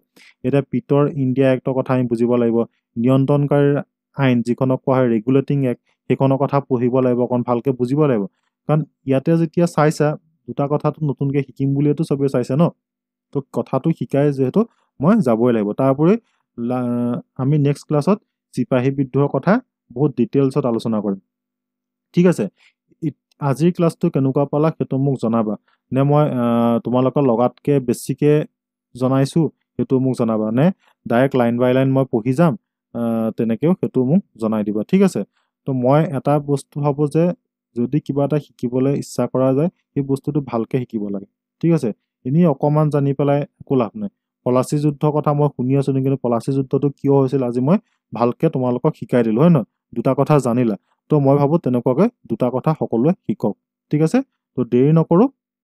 এটা পিটৰ ইণ্ডিয়া এক্টৰ কথা আমি বুজিব লাগিব নিয়ন্ত্ৰণকাৰী আইন যিখনক কোৱা হয় ৰেগুলেটিং এক্ট সেইখনৰ কথা পঢ়িব লাগিব অকণ ভালকে বুজিব লাগিব কাৰণ ইয়াতে যেতিয়া চাইছা দুটা কথাটো নতুনকে শিকিম বুলিয়েতো সবে চাইছে ন তো কথাটো শিকাই যেহেতু মই যাবই লাগিব তাৰোপৰি আমি নেক্সট ক্লাছত চিপাহী বিদ্ৰোহৰ কথা বহুত ডিটেইলছত আলোচনা কৰিম ঠিক আছে আজিৰ ক্লাছটো কেনেকুৱা পালা সেইটো মোক জনাবা নে মই তোমালোকৰ লগাতকে বেছিকে জনাইছো সেইটো মোক জনাবা নে ডাইৰেক্ট লাইন বাই লাইন মই পঢ়ি যাম তেনেকেও সেইটো মোক জনাই দিবা ঠিক আছে তো মই এটা বস্তু ভাবো যে যদি কিবা এটা শিকিবলৈ ইচ্ছা কৰা যায় সেই বস্তুটো ভালকে শিকিব লাগে ঠিক আছে এনেই অকমান জানি পেলাই একো লাভ নাই পলাচী যুদ্ধৰ কথা মই শুনি আছো কিন্তু পলাচী যুদ্ধটো কিয় হৈছিল আজি মই ভালকে তোমালোকক শিকাই দিলো হয় ন দুটা কথা জানিলা তো মই ভাবো তেনেকুৱাকৈ দুটা কথা সকলোৱে শিকক ঠিক আছে তো দেৰি নকৰোঁ,